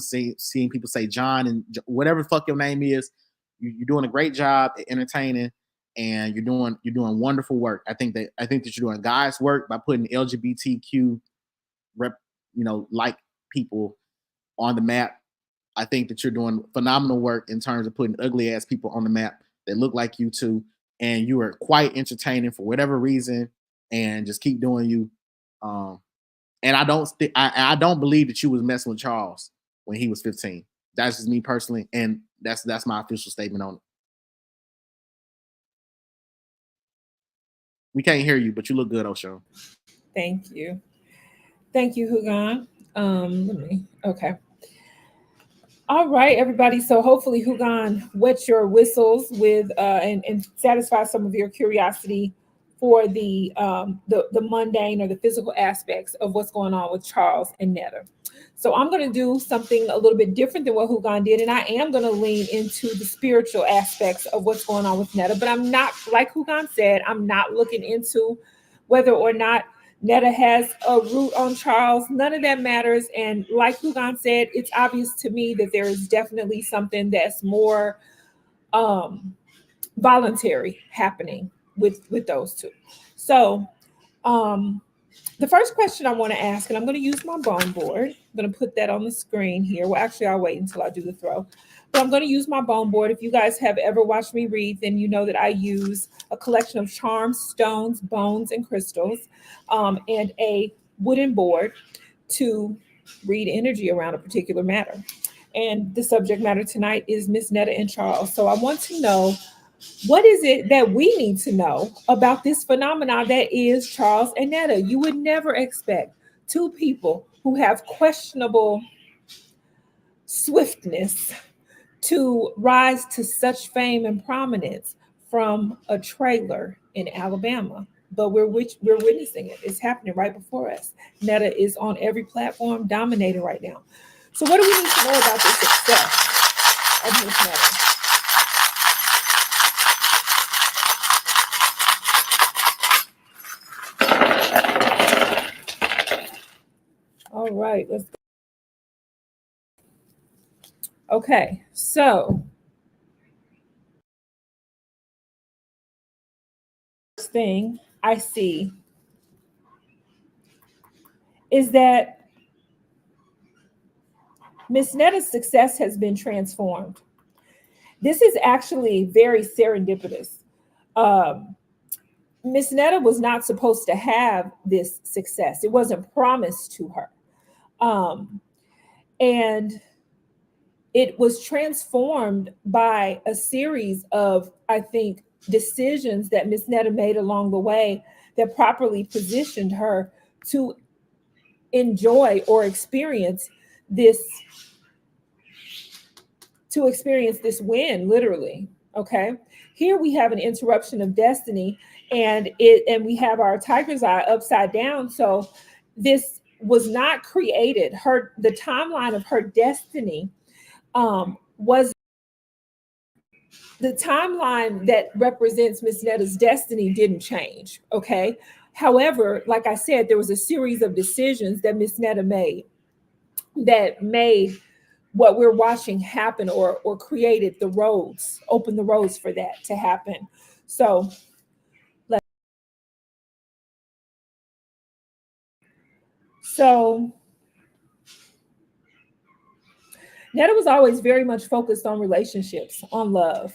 Seeing people say John and whatever the fuck your name is. You're doing a great job at entertaining, and you're doing wonderful work. I think that you're doing God's work by putting LGBTQ rep, like people on the map. I think that you're doing phenomenal work in terms of putting ugly ass people on the map that look like you too. And you are quite entertaining for whatever reason. And just keep doing you. Um, and I don't believe that you was messing with Charles when he was 15. That's just me personally, and that's my official statement on it. We can't hear you, but you look good, Osho. Thank you. Thank you, Hugon. Okay. All right, everybody. So hopefully Hugon wets your whistles with and satisfy some of your curiosity for the mundane or the physical aspects of what's going on with Charles and Netta. So I'm going to do something a little bit different than what Hugon did, and I am going to lean into the spiritual aspects of what's going on with Netta. But I'm not, like Hugon said, I'm not looking into whether or not Netta has a root on Charles. None of that matters. And like Hugon said, it's obvious to me that there is definitely something that's more um, voluntary happening with those two. So um, the first question I want to ask, and I'm going to use my bone board. I'm going to put that on the screen here. Well, actually, I'll wait until I do the throw. But I'm going to use my bone board. If you guys have ever watched me read, then you know that I use a collection of charms, stones, bones, and crystals, and a wooden board to read energy around a particular matter. And the subject matter tonight is Miss Netta and Charles. So I want to know, what is it that we need to know about this phenomenon that is Charles and Netta? You would never expect two people who have questionable swiftness to rise to such fame and prominence from a trailer in Alabama. But we're witnessing it. It's happening right before us. Netta is on every platform, dominating right now. So what do we need to know about the success of Miss Netta? All right, let's go. Okay, so first thing I see is that Miss Netta's success has been transformed. This is actually very serendipitous. Um, Miss Netta was not supposed to have this success. It wasn't promised to her. Um, and it was transformed by a series of, I think, decisions that Miss Netta made along the way that properly positioned her to enjoy or this experience this win, literally. Okay, here we have an interruption of destiny, and we have our tiger's eye upside down. So this was not created. The timeline of her destiny was the timeline that represents Miss Netta's destiny didn't change. Okay, however, like I said, there was a series of decisions that Miss Netta made that made what we're watching happen, or created the roads, opened the roads for that to happen. So so Netta was always very much focused on relationships, on love.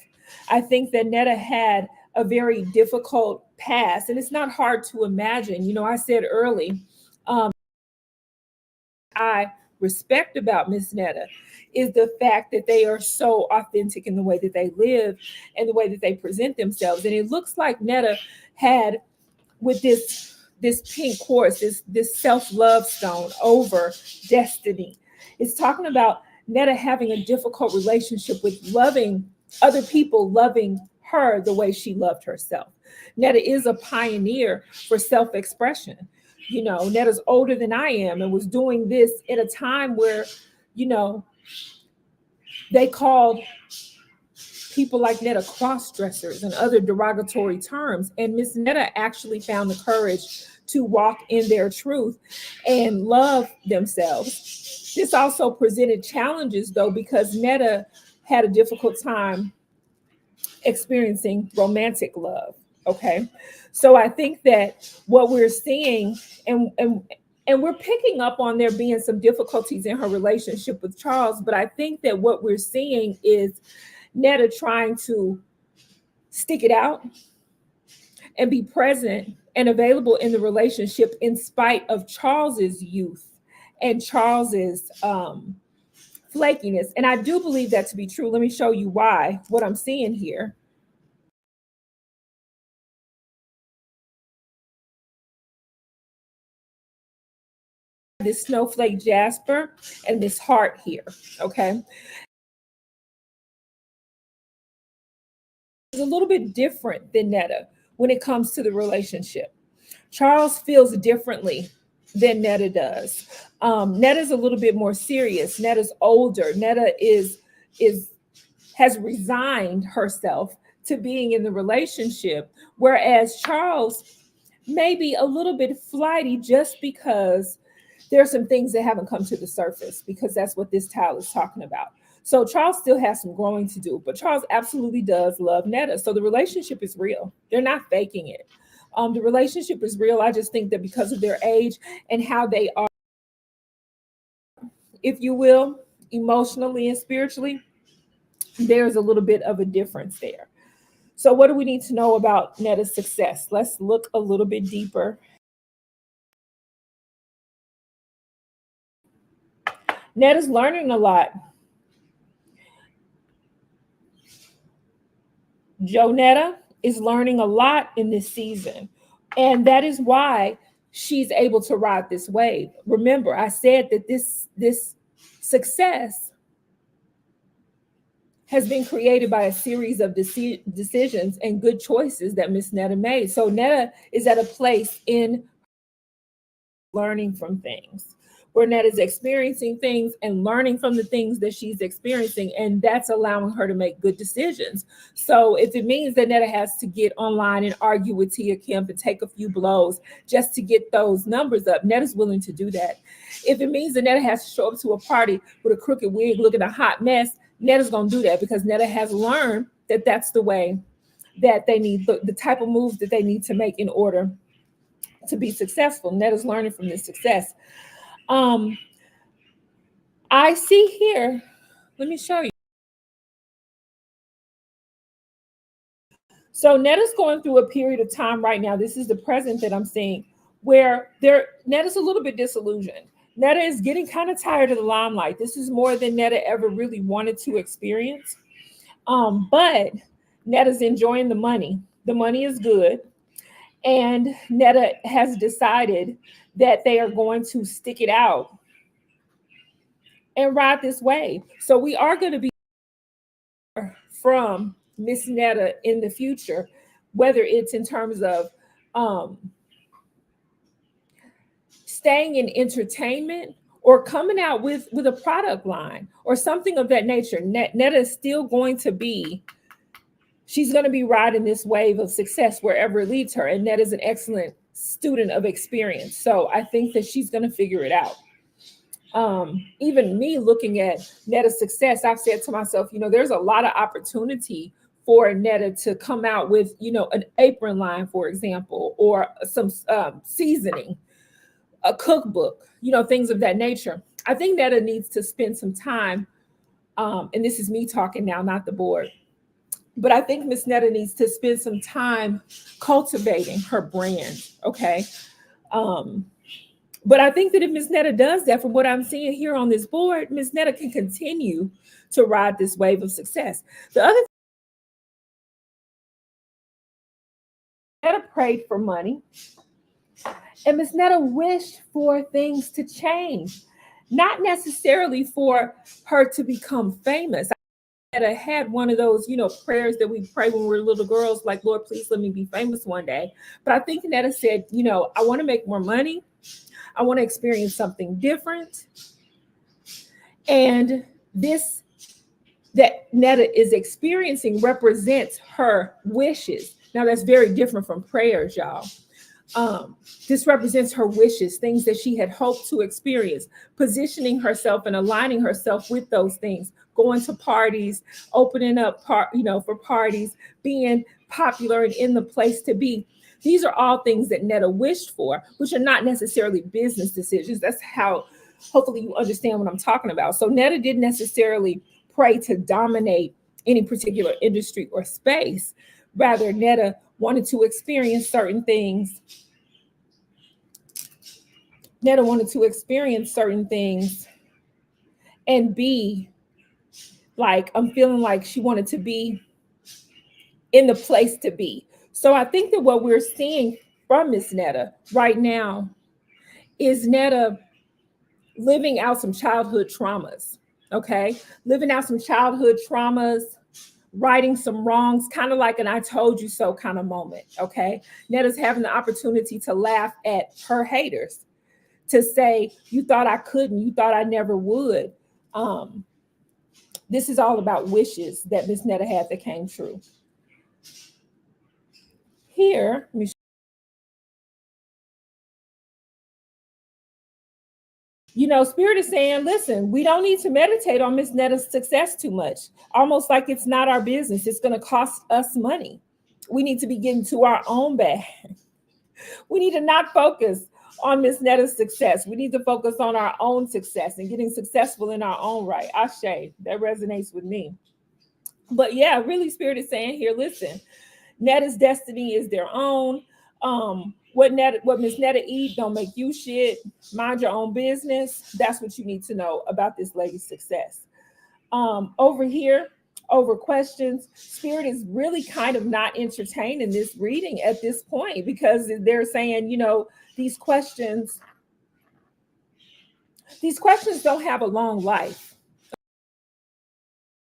I think that Netta had a very difficult past, and it's not hard to imagine. I said early, I respect about Miss Netta is the fact that they are so authentic in the way that they live and the way that they present themselves. And it looks like Netta had, with this pink horse, this self-love stone over destiny. It's talking about Netta having a difficult relationship with loving other people, loving her the way she loved herself. Netta is a pioneer for self-expression. Netta's older than I am and was doing this at a time where, you know, they called people like Netta cross dressers and other derogatory terms. And Miss Netta actually found the courage to walk in their truth and love themselves. This also presented challenges, though, because Netta had a difficult time experiencing romantic love. Okay. So I think that what we're seeing, and we're picking up on there being some difficulties in her relationship with Charles, but I think that what we're seeing is Netta trying to stick it out and be present and available in the relationship in spite of Charles's youth and Charles's flakiness. And I do believe that to be true. Let me show you why, what I'm seeing here. This snowflake jasper and this heart here. Okay. It's a little bit different than Netta when it comes to the relationship. Charles feels differently than Netta does. Netta's a little bit more serious. Netta's older. Netta is has resigned herself to being in the relationship, whereas Charles may be a little bit flighty just because there are some things that haven't come to the surface, because that's what this tile is talking about. So Charles still has some growing to do, but Charles absolutely does love Netta. So the relationship is real. They're not faking it. The relationship is real. I just think that because of their age and how they are, if you will, emotionally and spiritually, there's a little bit of a difference there. So, what do we need to know about Netta's success? Let's look a little bit deeper. Netta's learning a lot. Netta is learning a lot in this season. And that is why she's able to ride this wave. Remember, I said that this success has been created by a series of decisions and good choices that Miss Netta made. So Netta is at a place in learning from things. where Netta's experiencing things and learning from the things that she's experiencing, and that's allowing her to make good decisions. So if it means that Netta has to get online and argue with Tia Kemp and take a few blows just to get those numbers up, Netta's willing to do that. If it means that Netta has to show up to a party with a crooked wig looking a hot mess, Netta's going to do that because Netta has learned that that's the way that they need, the type of moves that they need to make in order to be successful. Netta's learning from this success. I see here, let me show you. So Netta's going through a period of time right now. This is the present that I'm seeing, where Netta's a little bit disillusioned. Netta is getting kind of tired of the limelight. This is more than Netta ever really wanted to experience. But Netta's enjoying the money. The money is good. And Netta has decided that they are going to stick it out and ride this wave. So we are going to be from Miss Netta in the future, whether it's in terms of staying in entertainment or coming out with a product line or something of that nature. Netta is still going to be, she's going to be riding this wave of success wherever it leads her. And Netta's an excellent student of experience. So I think that she's going to figure it out. Even me looking at Netta's success, I've said to myself, there's a lot of opportunity for Netta to come out with, an apron line, for example, or some seasoning, a cookbook, things of that nature. I think Netta needs to spend some time, and this is me talking now, not the board, but I think Miss Netta needs to spend some time cultivating her brand, okay? But I think that if Miss Netta does that, from what I'm seeing here on this board, Miss Netta can continue to ride this wave of success. The other thing, Netta prayed for money, and Miss Netta wished for things to change, not necessarily for her to become famous. Netta had one of those, prayers that we pray when we're little girls, like, Lord, please let me be famous one day. But I think Netta said, I want to make more money. I want to experience something different. And this that Netta is experiencing represents her wishes. Now, that's very different from prayers, y'all. This represents her wishes, things that she had hoped to experience, positioning herself and aligning herself with those things, going to parties, opening up, for parties, being popular and in the place to be. These are all things that Netta wished for, which are not necessarily business decisions. That's how, hopefully you understand what I'm talking about. So Netta didn't necessarily pray to dominate any particular industry or space. Rather, Netta wanted to experience certain things. Netta wanted to experience certain things and be like, I'm feeling like she wanted to be in the place to be. So I think that what we're seeing from Miss Netta right now is Netta living out some childhood traumas, okay? Living out some childhood traumas, righting some wrongs, kind of like an I told you so kind of moment, okay? Netta's having the opportunity to laugh at her haters, to say, you thought I couldn't, you thought I never would. This is all about wishes that Miss Netta had that came true. Here, Spirit is saying, listen, we don't need to meditate on Miss Netta's success too much, almost like it's not our business. It's going to cost us money. We need to be getting to our own bag. We need to not focus on Miss Netta's success. We need to focus on our own success and getting successful in our own right. Ashe, that resonates with me. But yeah, really, Spirit is saying here, listen, Netta's destiny is their own. What Miss Netta eat don't make you shit. Mind your own business. That's what you need to know about this lady's success. Over here, over questions, Spirit is really kind of not entertained in this reading at this point, because they're saying, these questions don't have a long life.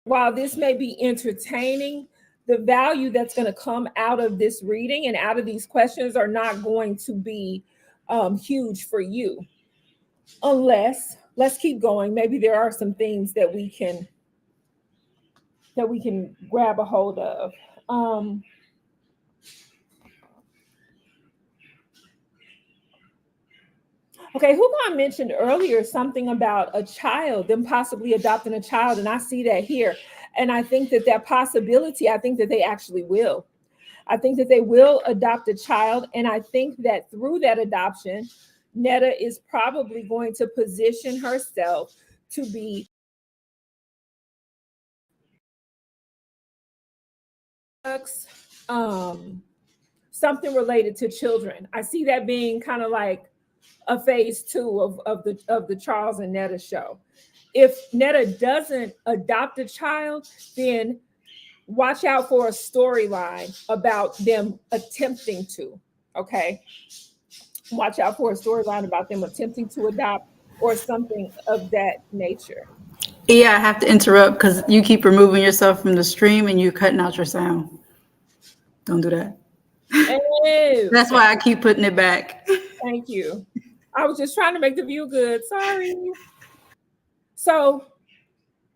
While this may be entertaining, the value that's going to come out of this reading and out of these questions are not going to be huge for you. unless, let's keep going. Maybe there are some things that we can grab a hold of. Um, okay, Hugon mentioned earlier something about a child, them possibly adopting a child, and I see that here. And I think that that possibility, I think that they actually will. I think that they will adopt a child, and I think that through that adoption, Netta is probably going to position herself to be um, something related to children. I see that being kind of like a phase two of the Charles and Netta show. If Netta doesn't adopt a child, then watch out for a storyline about them attempting to. Okay, watch out for a storyline about them attempting to adopt or something of that nature. Yeah, I have to interrupt because you keep removing yourself from the stream and you're cutting out your sound. Don't do that. Oh, That's why I keep putting it back. thank you. I was just trying to make the view good. Sorry. So,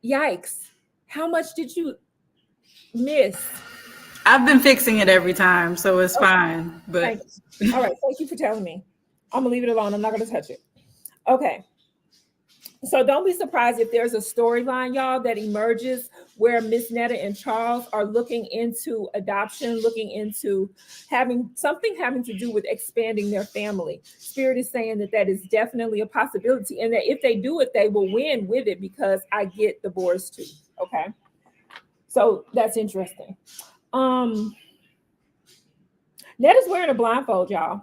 yikes. How much did you miss? I've been fixing it every time, so it's Okay, fine. But thank you. All right. Thank you for telling me. I'm going to leave it alone. I'm not going to touch it. Okay. So don't be surprised if there's a storyline, y'all, that emerges where Miss Netta and Charles are looking into adoption, looking into having something having to do with expanding their family. Spirit is saying that that is definitely a possibility, and that if they do it, they will win with it because I get the boars too. Okay, so that's interesting. Um, Netta's wearing a blindfold, y'all.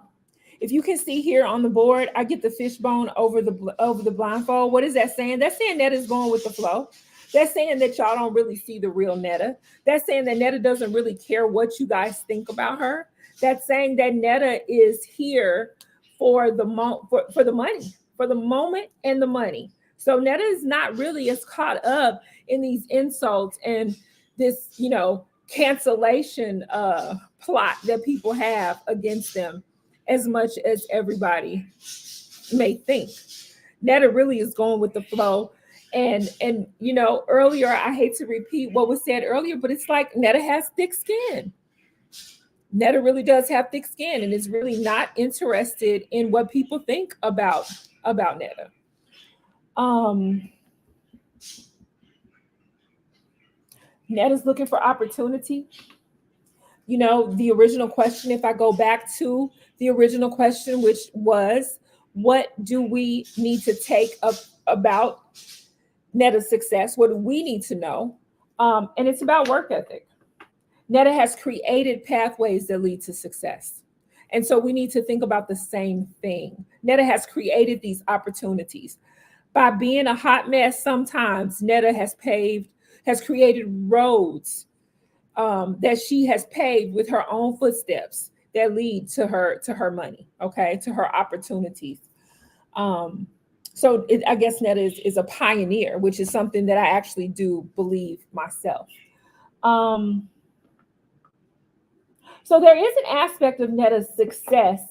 If you can see here on the board, I get the fishbone over the blindfold. What is that saying? That's saying Netta's going with the flow. That's saying that y'all don't really see the real Netta. That's saying that Netta doesn't really care what you guys think about her. That's saying that Netta is here for for the money, for the moment and the money. So Netta is not really as caught up in these insults and this, cancellation plot that people have against them as much as everybody may think. Netta really is going with the flow. And earlier, I hate to repeat what was said earlier, but it's like Netta has thick skin. Netta really does have thick skin and is really not interested in what people think about Netta. Um Netta's looking for opportunity. The original question, if I go back to the original question, which was, what do we need to take up about Netta's success? What do we need to know? And it's about work ethic. Netta has created pathways that lead to success. And so we need to think about the same thing. Netta has created these opportunities. By being a hot mess, sometimes Netta has created roads that she has paved with her own footsteps that lead to her money, okay, to her opportunities. Um, I guess Netta is a pioneer, which is something that I actually do believe myself. Um, so there is an aspect of Netta's success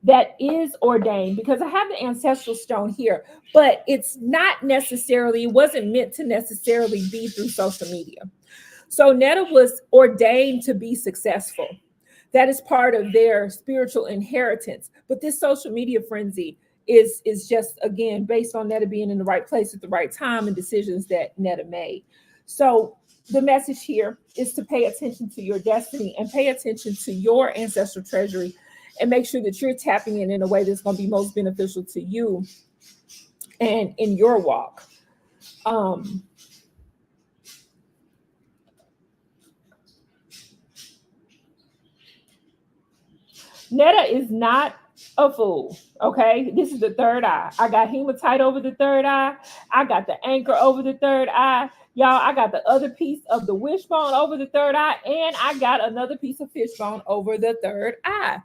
that is ordained because I have the ancestral stone here, but it's not necessarily, it wasn't meant to necessarily be through social media. So Netta was ordained to be successful. That is part of their spiritual inheritance. But this social media frenzy is just, again, based on Netta being in the right place at the right time and decisions that Netta made. So the message here is to pay attention to your destiny and pay attention to your ancestral treasury and make sure that you're tapping in a way that's going to be most beneficial to you and in your walk. Netta is not a fool. Okay, this is the third eye. I got hematite over the third eye. I got the anchor over the third eye. Y'all, I got the other piece of the wishbone over the third eye, and I got another piece of fishbone over the third eye.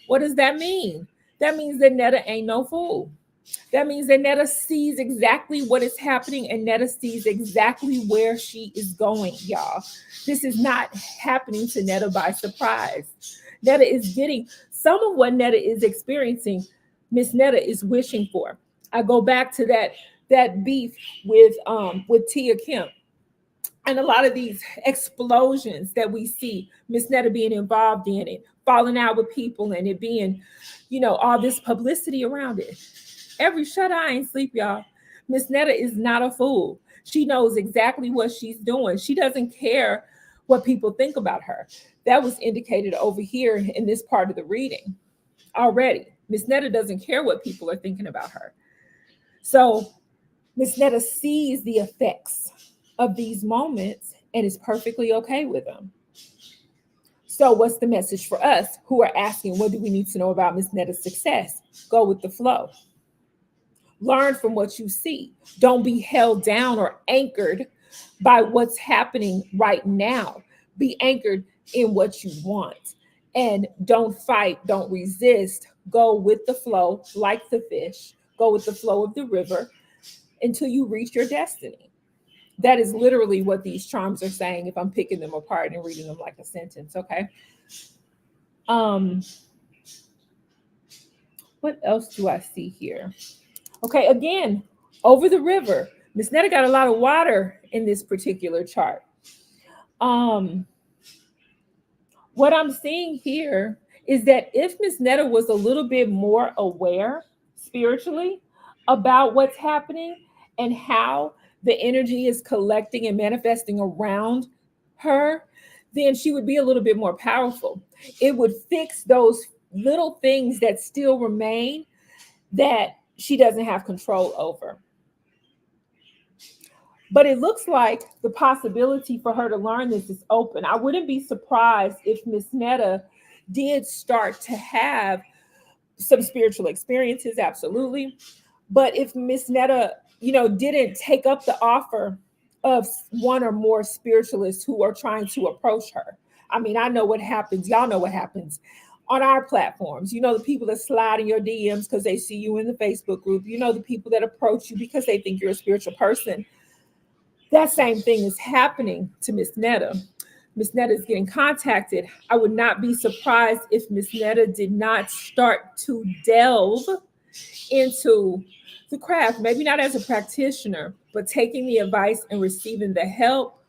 What does that mean? That means that Netta ain't no fool. That means that Netta sees exactly what is happening and Netta sees exactly where she is going, y'all. This is not happening to Netta by surprise. Netta is getting some of what Netta is experiencing, Miss Netta is wishing for. I go back to that beef with Tia Kemp and a lot of these explosions that we see Miss Netta being involved in it, falling out with people, and it being, all this publicity around it. Every shut eye ain't sleep, y'all. Miss Netta is not a fool. She knows exactly what she's doing. She doesn't care what people think about her. That was indicated over here in this part of the reading already. Miss Netta doesn't care what people are thinking about her. So Miss Netta sees the effects of these moments and is perfectly okay with them. So what's the message for us who are asking, what do we need to know about Miss Netta's success? Go with the flow. Learn from what you see. Don't be held down or anchored by what's happening right now. Be anchored in what you want. And don't fight, don't resist. Go with the flow like the fish. Go with the flow of the river until you reach your destiny. That is literally what these charms are saying if I'm picking them apart and reading them like a sentence, okay? What else do I see here? Okay, again, over the river. Miss Netta got a lot of water in this particular chart. What I'm seeing here is that if Miss Netta was a little bit more aware spiritually about what's happening and how the energy is collecting and manifesting around her, then she would be a little bit more powerful. It would fix those little things that still remain that she doesn't have control over. But it looks like the possibility for her to learn this is open. I wouldn't be surprised if Miss Netta did start to have some spiritual experiences, absolutely. But if Miss Netta, didn't take up the offer of one or more spiritualists who are trying to approach her. I mean, I know what happens. Y'all know what happens on our platforms. The people that slide in your DMs because they see you in the Facebook group. The people that approach you because they think you're a spiritual person. That same thing is happening to Miss Netta. Miss Netta is getting contacted. I would not be surprised if Miss Netta did not start to delve into the craft, maybe not as a practitioner, but taking the advice and receiving the help.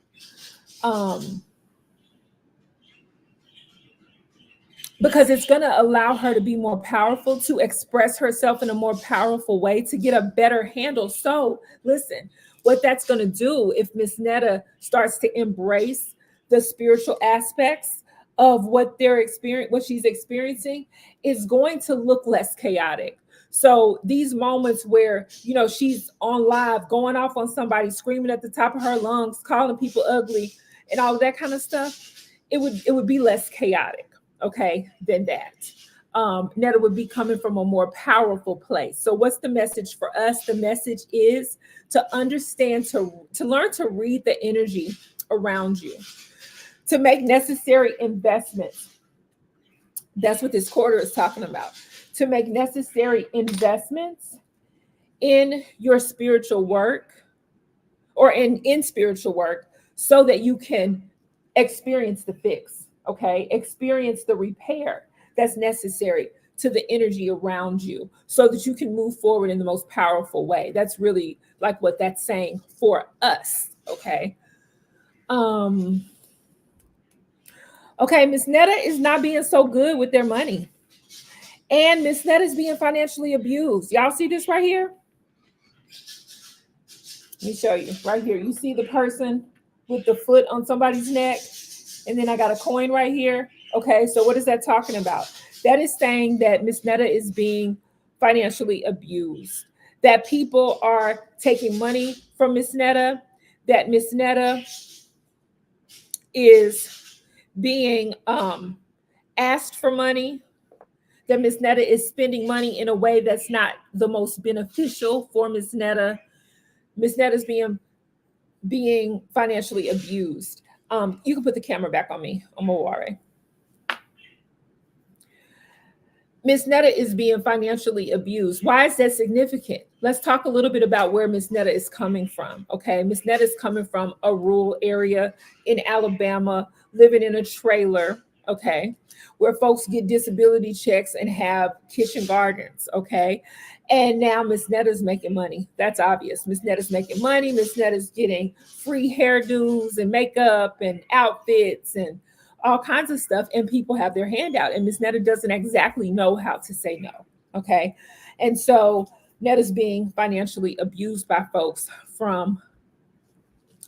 Because it's going to allow her to be more powerful, to express herself in a more powerful way, to get a better handle. So listen, what that's going to do if Miss Netta starts to embrace the spiritual aspects of what she's experiencing, is going to look less chaotic. So these moments where, she's on live, going off on somebody, screaming at the top of her lungs, calling people ugly and all of that kind of stuff, it would be less chaotic, okay, than that. Netta would be coming from a more powerful place. So what's the message for us? The message is to understand, to learn to read the energy around you, to make necessary investments. That's what this quarter is talking about. To make necessary investments in your spiritual work, or in spiritual work, so that you can experience the fix, okay? Experience the repair that's necessary to the energy around you so that you can move forward in the most powerful way. That's really like what that's saying for us, okay? Okay, Miss Netta is not being so good with their money. And Miss Netta is being financially abused. Y'all see this right here? Let me show you right here. You see the person with the foot on somebody's neck? And then I got a coin right here. Okay, so what is that talking about? That is saying that Miss Netta is being financially abused, that people are taking money from Miss Netta, that Miss Netta is being asked for money, that Miss Netta is spending money in a way that's not the most beneficial for Miss Netta. Miss Netta is being financially abused. You can put the camera back on me, Omoware. Miss Netta is being financially abused. Why is that significant? Let's talk a little bit about where Miss Netta is coming from. Okay, Miss Netta is coming from a rural area in Alabama, living in a trailer. okay, where folks get disability checks and have kitchen gardens, okay. And now Miss Netta's making money. That's obvious. Miss Netta's making money. Miss Netta's getting free hairdos and makeup and outfits and all kinds of stuff. And people have their hand out. And Miss Netta doesn't exactly know how to say no, okay. And so Netta's being financially abused by folks from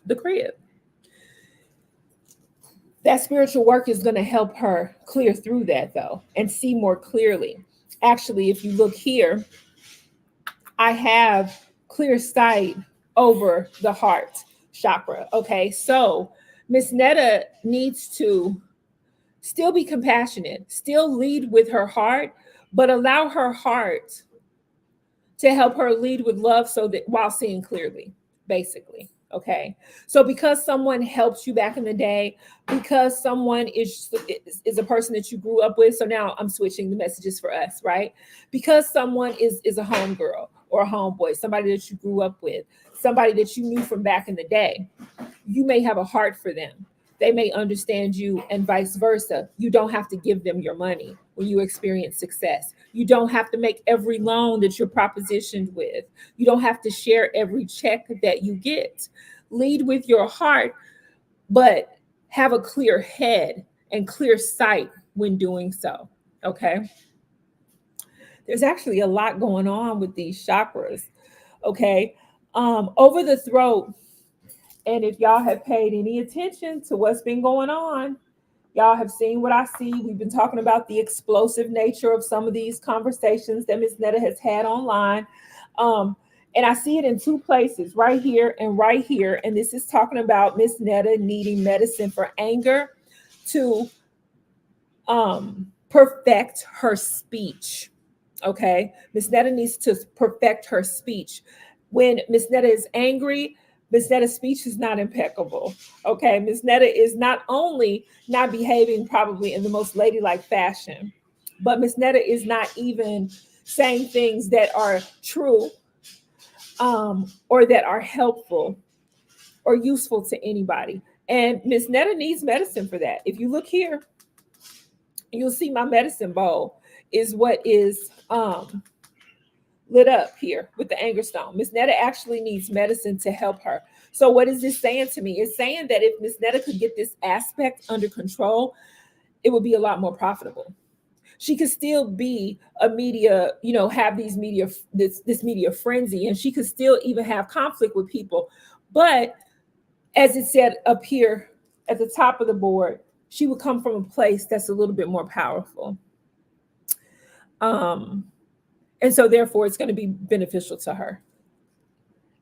the crib. That spiritual work is going to help her clear through that, though, and see more clearly. Actually, if you look here, I have clear sight over the heart chakra. Okay, so Miss Netta needs to still be compassionate, still lead with her heart, but allow her heart to help her lead with love, so that while seeing clearly, basically. Okay, so because someone helped you back in the day, because someone is a person that you grew up with, so now I'm switching the messages for us, right? Because someone is a homegirl or a homeboy, somebody that you grew up with, somebody that you knew from back in the day, you may have a heart for them. They may understand you, and vice versa. You don't have to give them your money when you experience success. You don't have to make every loan that you're propositioned with. You don't have to share every check that you get. Lead with your heart, but have a clear head and clear sight when doing so. Okay. There's actually a lot going on with these chakras. Okay. Over the throat. And if y'all have paid any attention to what's been going on, y'all have seen what I see. We've been talking about the explosive nature of some of these conversations that Miss Netta has had online. And I see it in two places, right here and right here. And this is talking about Miss Netta needing medicine for anger to perfect her speech. Okay. Miss Netta needs to perfect her speech. When Miss Netta is angry, Miss Netta's speech is not impeccable. Okay. Miss Netta is not only not behaving probably in the most ladylike fashion, but Miss Netta is not even saying things that are true, or that are helpful or useful to anybody. And Miss Netta needs medicine for that. If you look here, you'll see my medicine bowl is what is lit up here with the anger stone. Miss Netta actually needs medicine to help her. So what is this saying to me? It's saying that if Miss Netta could get this aspect under control, it would be a lot more profitable. She could still be a media, have these media, this media frenzy, and she could still even have conflict with people. But as it said up here at the top of the board, she would come from a place that's a little bit more powerful. And so therefore it's going to be beneficial to her.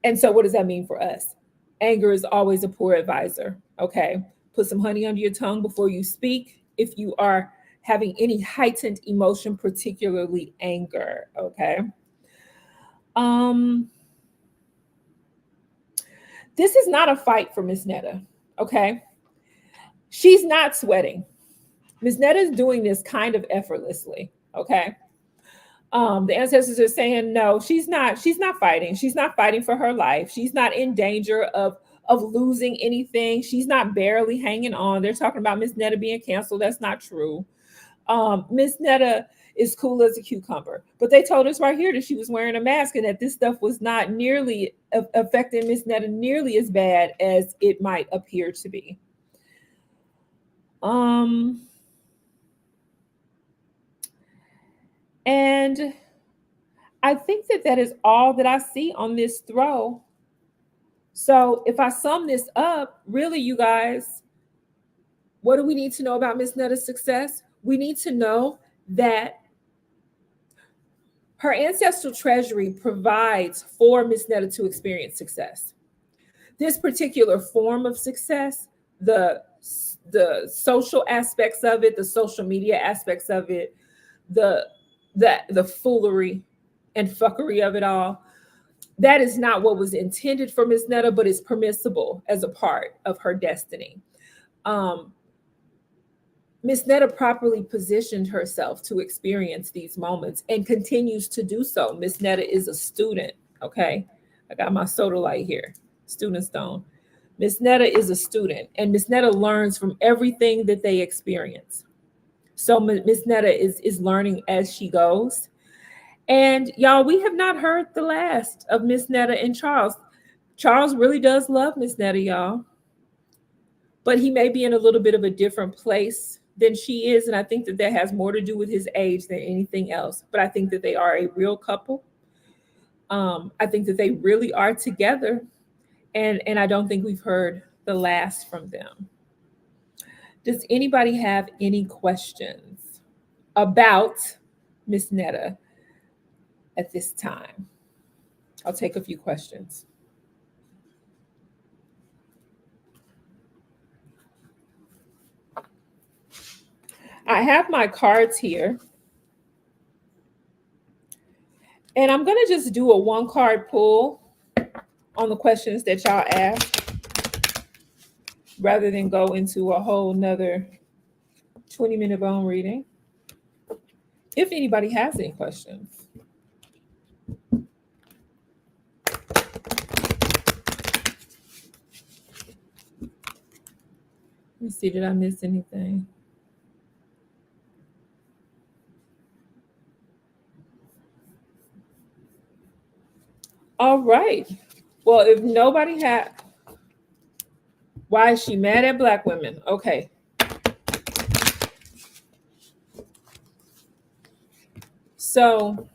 And so what does that mean for us? Anger is always a poor advisor. Okay. Put some honey under your tongue before you speak if you are having any heightened emotion, particularly anger. Okay. This is not a fight for Miss Netta. Okay. She's not sweating. Miss Netta is doing this kind of effortlessly. Okay. The ancestors are saying no, she's not fighting. She's not fighting for her life. She's not in danger of losing anything. She's not barely hanging on. They're talking about Miss Netta being canceled. That's not true. Miss Netta is cool as a cucumber, but they told us right here that she was wearing a mask and that this stuff was not nearly affecting Miss Netta nearly as bad as it might appear to be. And I think that is all that I see on this throw. So if I sum this up, really, you guys, what do we need to know about Miss Netta's success? We need to know that her ancestral treasury provides for Miss Netta to experience success. This particular form of success, the social aspects of it, the social media aspects of it, the foolery and fuckery of it all, that is not what was intended for Miss Netta, but is permissible as a part of her destiny. Miss Netta properly positioned herself to experience these moments and continues to do so. Miss Netta is a student, okay? I got my soda light here, student stone. Miss Netta is a student, and Miss Netta learns from everything that they experience. So Miss Netta is learning as she goes. And y'all, we have not heard the last of Miss Netta and Charles. Charles really does love Miss Netta, y'all, but he may be in a little bit of a different place than she is. And I think that that has more to do with his age than anything else. But I think that they are a real couple. I think that they really are together. And I don't think we've heard the last from them. Does anybody have any questions about Miss Netta at this time? I'll take a few questions. I have my cards here, and I'm going to just do a one card pull on the questions that y'all asked rather than go into a whole nother 20-minute bone reading. If anybody has any questions. Let me see, did I miss anything? All right. Well, if nobody had, why is she mad at Black women? Okay. So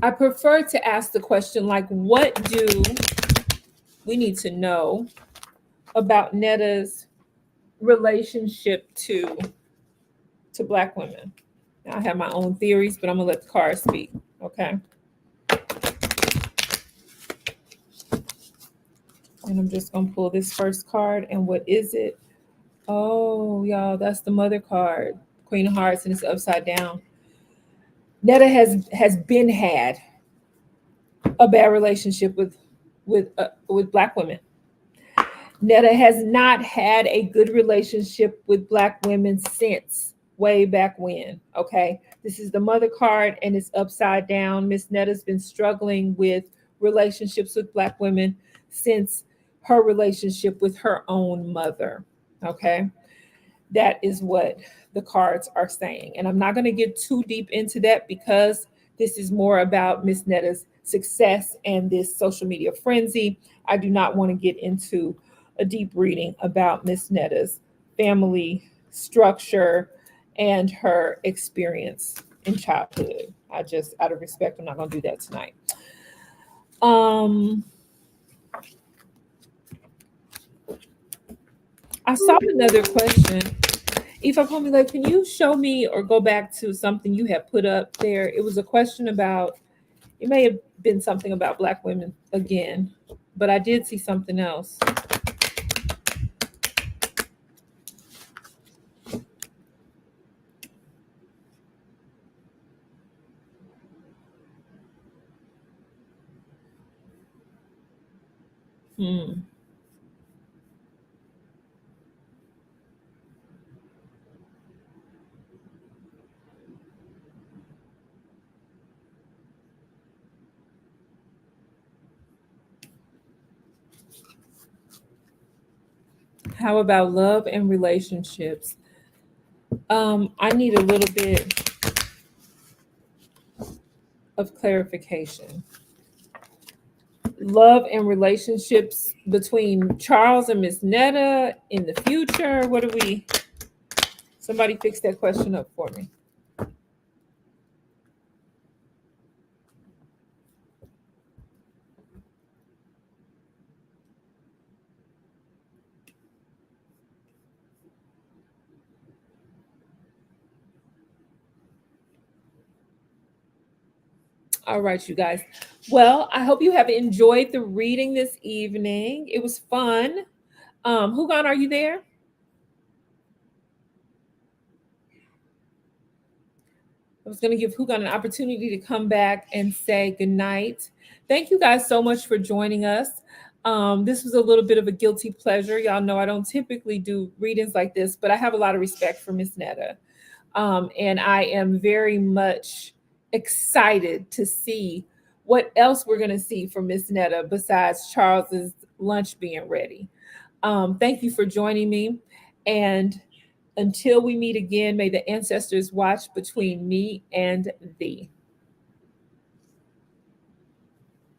I prefer to ask the question like, what do we need to know about Netta's relationship to Black women? Now, I have my own theories, but I'm gonna let the cards speak. Okay. And I'm just gonna pull this first card. And what is it? Oh, y'all, that's the mother card, Queen of Hearts, and it's upside down. Netta has been had a bad relationship with Black women. Netta has not had a good relationship with Black women since way back when. Okay, this is the mother card, and it's upside down. Miss Netta's been struggling with relationships with Black women since her relationship with her own mother. Okay, that is what the cards are saying. And I'm not going to get too deep into that because this is more about Miss Netta's success and this social media frenzy. I do not want to get into a deep reading about Miss Netta's family structure and her experience in childhood. I just, out of respect, I'm not going to do that tonight. I saw another question. If I like, can you show me or go back to something you had put up there? It was a question about, it may have been something about Black women again, but I did see something else. Hmm. How about love and relationships? I need a little bit of clarification. Love and relationships between Charles and Miss Netta in the future. What do we? Somebody fix that question up for me. All right, you guys. Well, I hope you have enjoyed the reading this evening. It was fun. Hugon, are you there? I was going to give Hugon an opportunity to come back and say goodnight. Thank you guys so much for joining us. This was a little bit of a guilty pleasure. Y'all know I don't typically do readings like this, but I have a lot of respect for Miss Netta. And I am very much excited to see what else we're going to see from Miss Netta besides Charles's lunch being ready. Thank you for joining me. And Until we meet again, may the ancestors watch between me and thee.